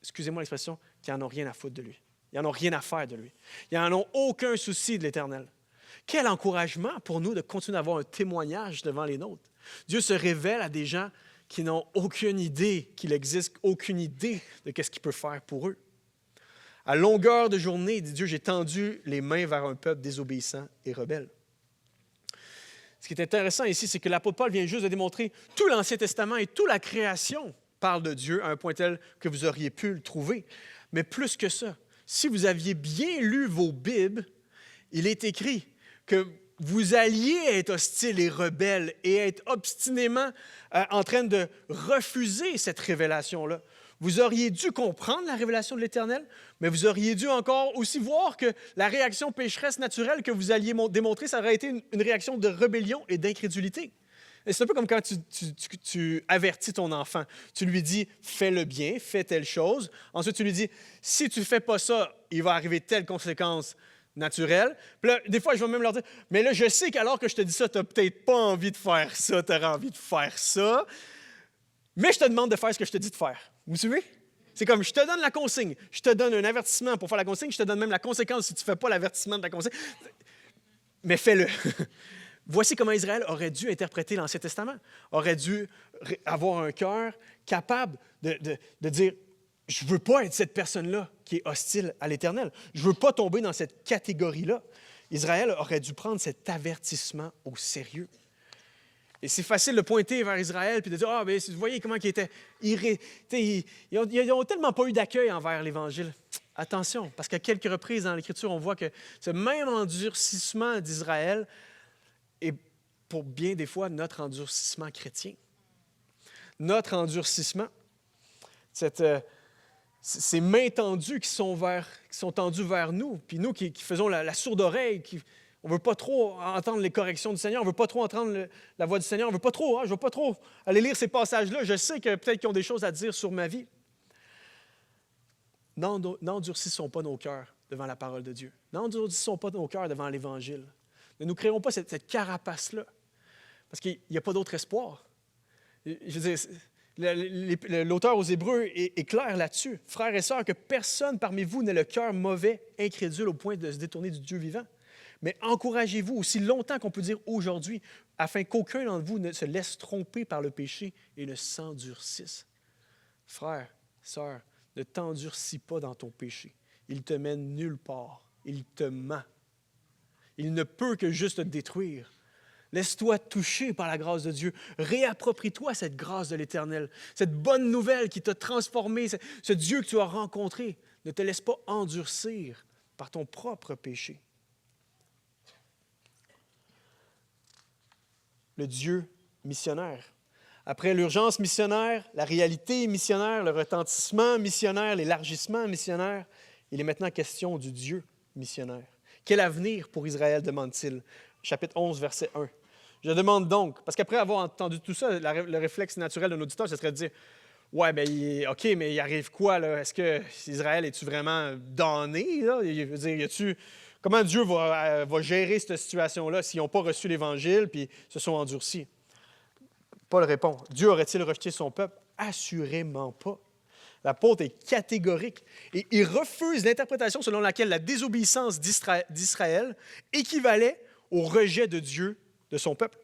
excusez-moi l'expression, qui n'en ont rien à foutre de lui. Ils n'en ont rien à faire de lui. Ils n'en ont aucun souci de l'Éternel. Quel encouragement pour nous de continuer à avoir un témoignage devant les nôtres. Dieu se révèle à des gens qui n'ont aucune idée qu'il existe, aucune idée de ce qu'il peut faire pour eux. À longueur de journée, dit Dieu, j'ai tendu les mains vers un peuple désobéissant et rebelle. Ce qui est intéressant ici, c'est que l'apôtre Paul vient juste de démontrer tout l'Ancien Testament et toute la création parle de Dieu à un point tel que vous auriez pu le trouver. Mais plus que ça, si vous aviez bien lu vos Bibles, il est écrit que vous alliez être hostiles et rebelles et être obstinément en train de refuser cette révélation-là. Vous auriez dû comprendre la révélation de l'Éternel, mais vous auriez dû encore aussi voir que la réaction pécheresse naturelle que vous alliez démontrer, ça aurait été une réaction de rébellion et d'incrédulité. Et c'est un peu comme quand tu avertis ton enfant. Tu lui dis « fais le bien, fais telle chose ». Ensuite, tu lui dis « si tu ne fais pas ça, il va arriver telle conséquence naturelle ». Puis là, des fois, je vais même leur dire « mais là, je sais qu'alors que je te dis ça, tu n'as peut-être pas envie de faire ça, tu aurais envie de faire ça, mais je te demande de faire ce que je te dis de faire ». Vous me suivez? C'est comme, je te donne la consigne, je te donne un avertissement pour faire la consigne, je te donne même la conséquence si tu ne fais pas l'avertissement de la consigne, mais fais-le. Voici comment Israël aurait dû interpréter l'Ancien Testament, aurait dû avoir un cœur capable de dire, je ne veux pas être cette personne-là qui est hostile à l'Éternel, je ne veux pas tomber dans cette catégorie-là. Israël aurait dû prendre cet avertissement au sérieux. Et c'est facile de pointer vers Israël et de dire « Ah, bien, vous voyez comment ils étaient ils n'ont tellement pas eu d'accueil envers l'Évangile. » Attention, parce qu'à quelques reprises dans l'Écriture, on voit que ce même endurcissement d'Israël est pour bien des fois notre endurcissement chrétien. Notre endurcissement, ces mains tendues qui sont tendues vers nous, puis nous qui faisons la sourde oreille, on ne veut pas trop entendre les corrections du Seigneur, on ne veut pas trop entendre la voix du Seigneur, on ne veut pas trop, je ne veux pas trop aller lire ces passages-là. Je sais que peut-être qu'ils ont des choses à dire sur ma vie. N'endurcissons pas nos cœurs devant la parole de Dieu. N'endurcissons pas nos cœurs devant l'Évangile. Ne nous créons pas cette carapace-là, parce qu'il n'y a pas d'autre espoir. Je veux dire, l'auteur aux Hébreux est clair là-dessus. Frères et sœurs, que personne parmi vous n'ait le cœur mauvais, incrédule au point de se détourner du Dieu vivant. Mais encouragez-vous aussi longtemps qu'on peut dire aujourd'hui, afin qu'aucun d'entre vous ne se laisse tromper par le péché et ne s'endurcisse. Frère, sœur, ne t'endurcis pas dans ton péché. Il te mène nulle part. Il te ment. Il ne peut que juste te détruire. Laisse-toi toucher par la grâce de Dieu. Réapproprie-toi cette grâce de l'Éternel, cette bonne nouvelle qui t'a transformé, ce Dieu que tu as rencontré. Ne te laisse pas endurcir par ton propre péché. Le Dieu missionnaire. Après l'urgence missionnaire, la réalité missionnaire, le retentissement missionnaire, l'élargissement missionnaire, il est maintenant question du Dieu missionnaire. Quel avenir pour Israël, demande-t-il? Chapitre 11, verset 1. Je demande donc, parce qu'après avoir entendu tout ça, le réflexe naturel d'un auditeur, ce serait de dire, ouais, bien, OK, mais il arrive quoi, là? Est-ce que Israël, es-tu vraiment damné, là? Je veux dire, comment Dieu va gérer cette situation-là s'ils n'ont pas reçu l'Évangile puis se sont endurcis? Paul répond, Dieu aurait-il rejeté son peuple? Assurément pas. L'apôtre est catégorique et il refuse l'interprétation selon laquelle la désobéissance d'Israël équivalait au rejet de Dieu de son peuple.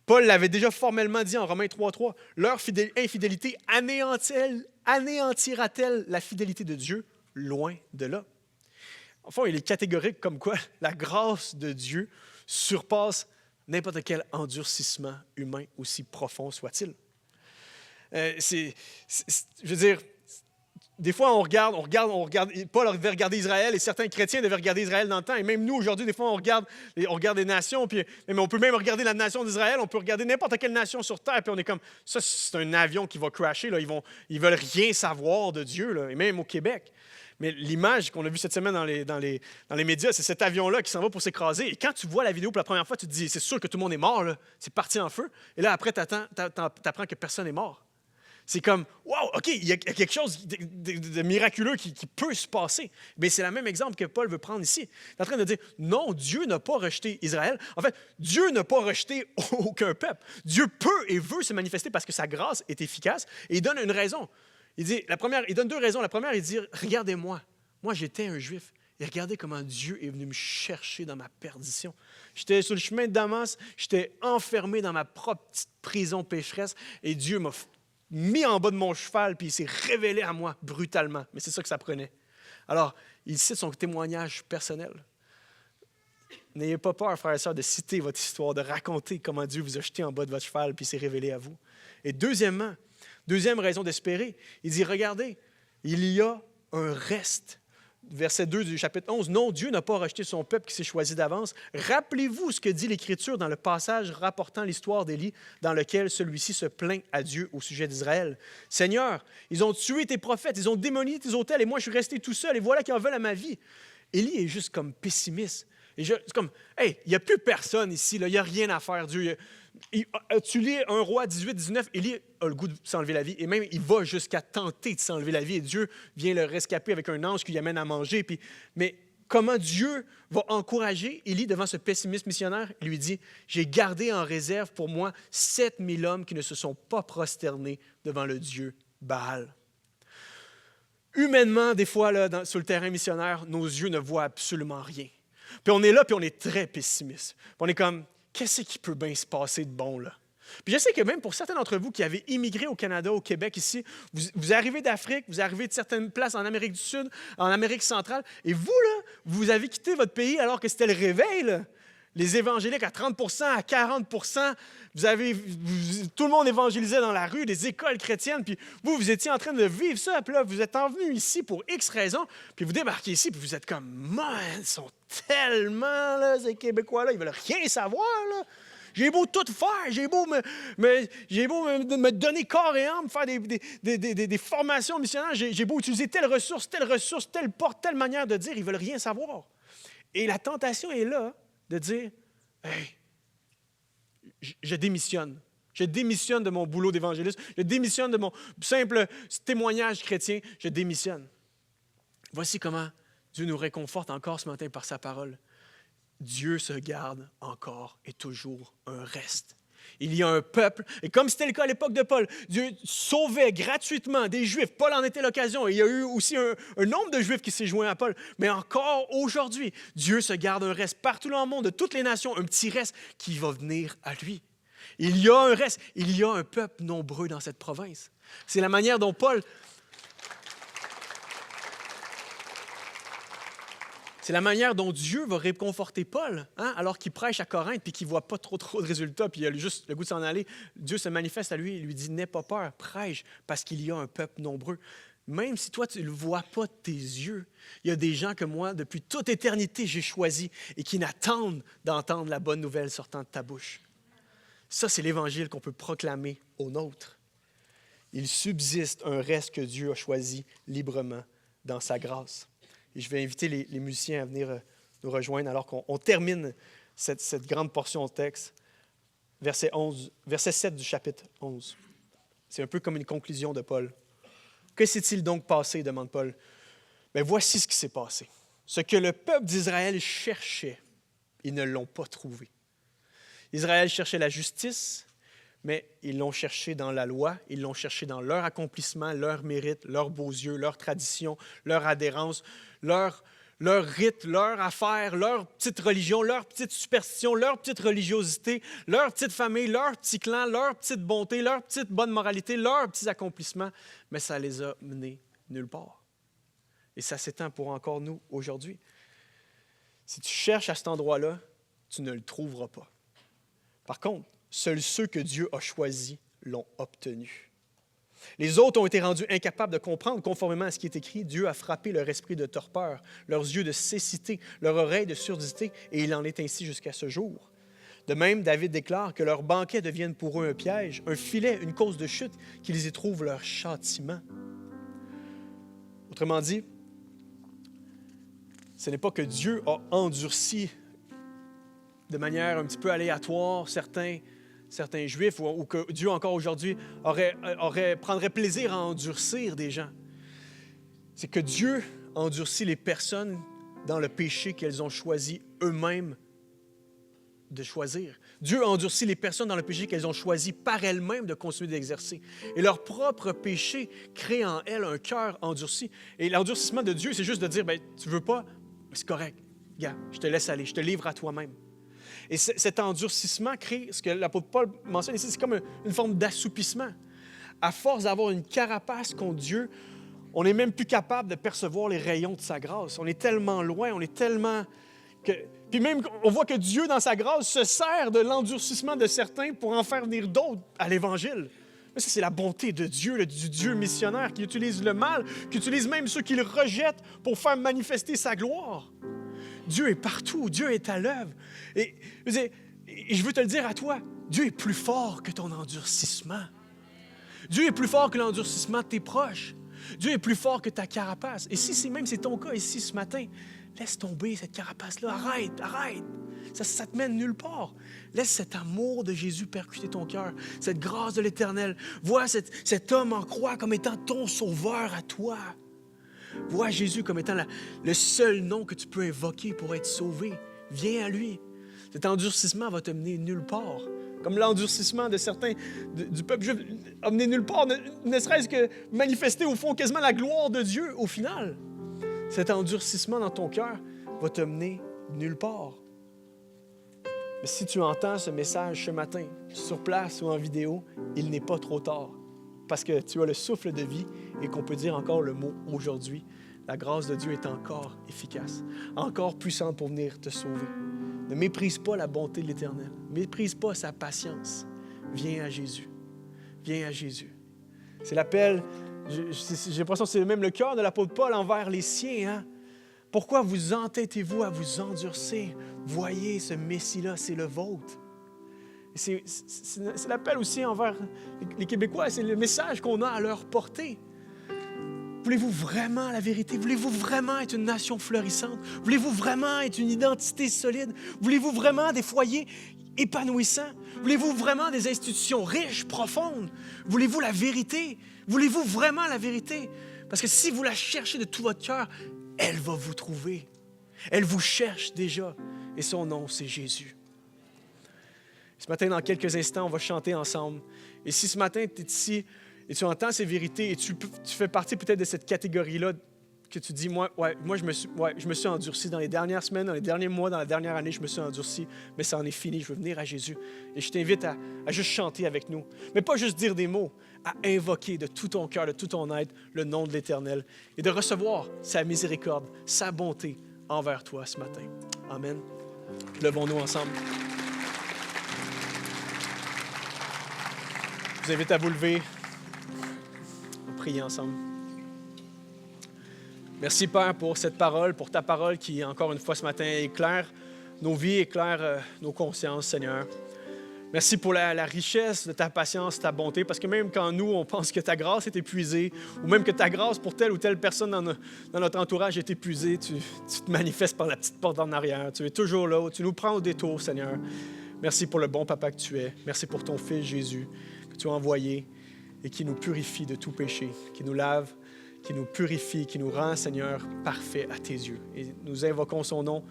Paul l'avait déjà formellement dit en Romains 3.3, leur infidélité anéantira-t-elle la fidélité de Dieu? Loin de là. Enfin, il est catégorique comme quoi la grâce de Dieu surpasse n'importe quel endurcissement humain, aussi profond soit-il. Je veux dire, des fois, on regarde, Paul devait regarder Israël et certains chrétiens devaient regarder Israël dans le temps. Et même nous, aujourd'hui, des fois, on regarde les nations, puis on peut même regarder la nation d'Israël, on peut regarder n'importe quelle nation sur Terre, puis on est comme, ça, c'est un avion qui va crasher, là. Ils veulent rien savoir de Dieu, là, et même au Québec. Mais l'image qu'on a vue cette semaine dans les médias, c'est cet avion-là qui s'en va pour s'écraser. Et quand tu vois la vidéo pour la première fois, tu te dis, c'est sûr que tout le monde est mort, là. C'est parti en feu. Et là, après, tu apprends que personne n'est mort. C'est comme, wow, OK, il y a quelque chose de miraculeux qui peut se passer. Mais c'est le même exemple que Paul veut prendre ici. Il est en train de dire, non, Dieu n'a pas rejeté Israël. En fait, Dieu n'a pas rejeté aucun peuple. Dieu peut et veut se manifester parce que sa grâce est efficace. Et il donne une raison. Il donne deux raisons. La première, il dit, regardez-moi, moi j'étais un Juif. Et regardez comment Dieu est venu me chercher dans ma perdition. J'étais sur le chemin de Damas, j'étais enfermé dans ma propre petite prison pécheresse. Et Dieu m'a mis en bas de mon cheval, puis il s'est révélé à moi brutalement. Mais c'est ça que ça prenait. Alors, il cite son témoignage personnel. N'ayez pas peur, frères et sœurs, de citer votre histoire, de raconter comment Dieu vous a jeté en bas de votre cheval, puis il s'est révélé à vous. Et deuxième raison d'espérer, il dit, regardez, il y a un reste. Verset 2 du chapitre 11, « Non, Dieu n'a pas rejeté son peuple qui s'est choisi d'avance. Rappelez-vous ce que dit l'Écriture dans le passage rapportant l'histoire d'Élie, dans lequel celui-ci se plaint à Dieu au sujet d'Israël. « Seigneur, ils ont tué tes prophètes, ils ont démoli tes autels, et moi je suis resté tout seul, et voilà qu'ils en veulent à ma vie. » Élie est juste comme pessimiste. C'est comme, hey, il n'y a plus personne ici, là, il n'y a rien à faire, Dieu. Tu lis 1 Roi 18-19, Élie a le goût de s'enlever la vie, et même il va jusqu'à tenter de s'enlever la vie, et Dieu vient le rescaper avec un ange qui lui amène à manger. Mais comment Dieu va encourager Élie devant ce pessimiste missionnaire? Il lui dit, j'ai gardé en réserve pour moi 7000 hommes qui ne se sont pas prosternés devant le Dieu Baal. Humainement, des fois, là, sur le terrain missionnaire, nos yeux ne voient absolument rien. Puis on est là, puis on est très pessimiste. Puis on est comme, qu'est-ce qui peut bien se passer de bon, là? Puis je sais que même pour certains d'entre vous qui avez immigré au Canada, au Québec, ici, vous arrivez d'Afrique, vous arrivez de certaines places en Amérique du Sud, en Amérique centrale, et vous, là, vous avez quitté votre pays alors que c'était le réveil, là. Les évangéliques à 30 %, à 40 %, tout le monde évangélisait dans la rue, des écoles chrétiennes, puis vous étiez en train de vivre ça, puis là, vous êtes envenus ici pour X raisons, puis vous débarquez ici, puis vous êtes comme, man, ils sont tellement, là, ces Québécois-là, ils veulent rien savoir, là. J'ai beau tout faire, j'ai beau me donner corps et âme, faire des formations missionnaires, j'ai beau utiliser telle ressource, telle porte, telle manière de dire, ils veulent rien savoir. Et la tentation est là, de dire, hey, je démissionne. Je démissionne de mon boulot d'évangéliste. Je démissionne de mon simple témoignage chrétien. Je démissionne. Voici comment Dieu nous réconforte encore ce matin par sa parole. Dieu se garde encore et toujours un reste. Il y a un peuple, et comme c'était le cas à l'époque de Paul, Dieu sauvait gratuitement des Juifs. Paul en était l'occasion. Et il y a eu aussi un nombre de Juifs qui s'est joint à Paul. Mais encore aujourd'hui, Dieu se garde un reste partout dans le monde, de toutes les nations, un petit reste qui va venir à lui. Il y a un reste, il y a un peuple nombreux dans cette province. C'est la manière dont Paul... C'est la manière dont Dieu va réconforter Paul, hein, alors qu'il prêche à Corinthe puis qu'il ne voit pas trop de résultats, puis il a juste le goût de s'en aller. Dieu se manifeste à lui et lui dit « N'aie pas peur, prêche, parce qu'il y a un peuple nombreux. » Même si toi, tu ne le vois pas de tes yeux, il y a des gens que moi, depuis toute éternité, j'ai choisi et qui n'attendent d'entendre la bonne nouvelle sortant de ta bouche. Ça, c'est l'Évangile qu'on peut proclamer aux nôtres. Il subsiste un reste que Dieu a choisi librement dans sa grâce. Et je vais inviter les musiciens à venir nous rejoindre alors qu'on termine cette grande portion de texte, verset 7 du chapitre 11. C'est un peu comme une conclusion de Paul. Que s'est-il donc passé, demande Paul. Bien, voici ce qui s'est passé. Ce que le peuple d'Israël cherchait, ils ne l'ont pas trouvé. Israël cherchait la justice, mais ils l'ont cherché dans la loi, ils l'ont cherché dans leur accomplissement, leur mérite, leurs beaux yeux, leur tradition, leur adhérence, leur rite, leur affaire, leur petite religion, leur petite superstition, leur petite religiosité, leur petite famille, leur petit clan, leur petite bonté, leur petite bonne moralité, leurs petits accomplissements, mais ça les a menés nulle part. Et ça s'étend pour encore nous aujourd'hui. Si tu cherches à cet endroit-là, tu ne le trouveras pas. Par contre, seuls ceux que Dieu a choisis l'ont obtenu. Les autres ont été rendus incapables de comprendre conformément à ce qui est écrit. Dieu a frappé leur esprit de torpeur, leurs yeux de cécité, leur oreille de surdité, et il en est ainsi jusqu'à ce jour. De même, David déclare que leurs banquets deviennent pour eux un piège, un filet, une cause de chute, qu'ils y trouvent leur châtiment. Autrement dit, ce n'est pas que Dieu a endurci de manière un petit peu aléatoire certains Juifs, ou que Dieu encore aujourd'hui prendrait plaisir à endurcir des gens. C'est que Dieu endurcit les personnes dans le péché qu'elles ont choisi eux-mêmes de choisir. Dieu endurcit les personnes dans le péché qu'elles ont choisi par elles-mêmes de continuer d'exercer. Et leur propre péché crée en elles un cœur endurci. Et l'endurcissement de Dieu, c'est juste de dire, bien, tu veux pas, c'est correct. Gars, je te laisse aller, je te livre à toi-même. Et cet endurcissement crée, ce que l'apôtre Paul mentionne ici, c'est comme une forme d'assoupissement. À force d'avoir une carapace contre Dieu, on n'est même plus capable de percevoir les rayons de sa grâce. On est tellement loin, on est tellement... Puis même, on voit que Dieu, dans sa grâce, se sert de l'endurcissement de certains pour en faire venir d'autres à l'Évangile. Mais ça, c'est la bonté de Dieu, du Dieu missionnaire qui utilise le mal, qui utilise même ceux qui le rejettent pour faire manifester sa gloire. Dieu est partout, Dieu est à l'œuvre. Et je veux te le dire à toi, Dieu est plus fort que ton endurcissement. Dieu est plus fort que l'endurcissement de tes proches. Dieu est plus fort que ta carapace. Et si c'est ton cas ici ce matin, laisse tomber cette carapace-là. Arrête. Ça te mène nulle part. Laisse cet amour de Jésus percuter ton cœur, cette grâce de l'Éternel. Vois cet homme en croix comme étant ton sauveur à toi. Vois Jésus comme étant le seul nom que tu peux invoquer pour être sauvé. Viens à lui. Cet endurcissement va te mener nulle part. Comme l'endurcissement de certains du peuple juif a mené nulle part, ne serait-ce que manifester au fond quasiment la gloire de Dieu au final. Cet endurcissement dans ton cœur va te mener nulle part. Mais si tu entends ce message ce matin, sur place ou en vidéo, il n'est pas trop tard. Parce que tu as le souffle de vie et qu'on peut dire encore le mot aujourd'hui. La grâce de Dieu est encore efficace, encore puissante pour venir te sauver. Ne méprise pas la bonté de l'Éternel. Ne méprise pas sa patience. Viens à Jésus. Viens à Jésus. C'est l'appel, j'ai l'impression que c'est même le cœur de l'apôtre Paul envers les siens. Hein? Pourquoi vous entêtez-vous à vous endurcir? Voyez, ce Messie-là, c'est le vôtre. C'est l'appel aussi envers les Québécois, c'est le message qu'on a à leur porter. Voulez-vous vraiment la vérité? Voulez-vous vraiment être une nation florissante? Voulez-vous vraiment être une identité solide? Voulez-vous vraiment des foyers épanouissants? Voulez-vous vraiment des institutions riches, profondes? Voulez-vous la vérité? Voulez-vous vraiment la vérité? Parce que si vous la cherchez de tout votre cœur, elle va vous trouver. Elle vous cherche déjà. et son nom, c'est Jésus. Ce matin, dans quelques instants, on va chanter ensemble. Et si ce matin, tu es ici et tu entends ces vérités et tu fais partie peut-être de cette catégorie-là que tu dis, moi je me suis endurci dans les dernières semaines, dans les derniers mois, dans la dernière année, je me suis endurci, mais ça en est fini, je veux venir à Jésus. Et je t'invite à juste chanter avec nous. Mais pas juste dire des mots, à invoquer de tout ton cœur, de tout ton être, le nom de l'Éternel et de recevoir sa miséricorde, sa bonté envers toi ce matin. Amen. Levons-nous ensemble. Je vous invite à vous lever. On va prier ensemble. Merci, Père, pour cette parole, pour ta parole qui, encore une fois, ce matin, éclaire nos vies, éclaire nos consciences, Seigneur. Merci pour la richesse de ta patience, ta bonté, parce que même quand nous, on pense que ta grâce est épuisée, ou même que ta grâce pour telle ou telle personne dans notre entourage est épuisée, tu te manifestes par la petite porte en arrière. Tu es toujours là, tu nous prends au détour, Seigneur. Merci pour le bon papa que tu es. Merci pour ton Fils Jésus que tu as envoyé et qui nous purifie de tout péché, qui nous lave, qui nous purifie, qui nous rend, Seigneur, parfait à tes yeux. Et nous invoquons son nom,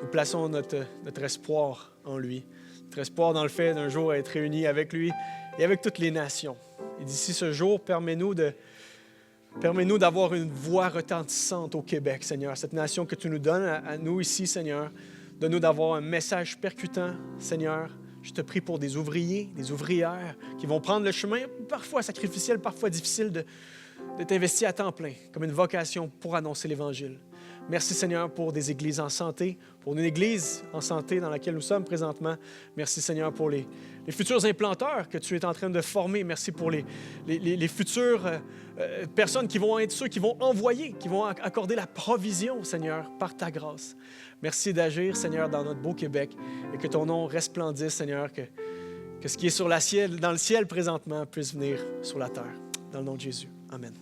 nous plaçons notre espoir en lui, notre espoir dans le fait d'un jour être réunis avec lui et avec toutes les nations. Et d'ici ce jour, permets-nous d'avoir une voix retentissante au Québec, Seigneur, cette nation que tu nous donnes à nous ici, Seigneur. Donne-nous d'avoir un message percutant, Seigneur. Je te prie pour des ouvriers, des ouvrières qui vont prendre le chemin, parfois sacrificiel, parfois difficile, de t'investir à temps plein, comme une vocation pour annoncer l'Évangile. Merci, Seigneur, pour des églises en santé, pour une église en santé dans laquelle nous sommes présentement. Merci, Seigneur, pour les futurs implanteurs que tu es en train de former. Merci pour les futures personnes qui vont être ceux qui vont envoyer, qui vont accorder la provision, Seigneur, par ta grâce. Merci d'agir, Seigneur, dans notre beau Québec et que ton nom resplendisse, Seigneur, que ce qui est dans le ciel présentement puisse venir sur la terre. Dans le nom de Jésus. Amen.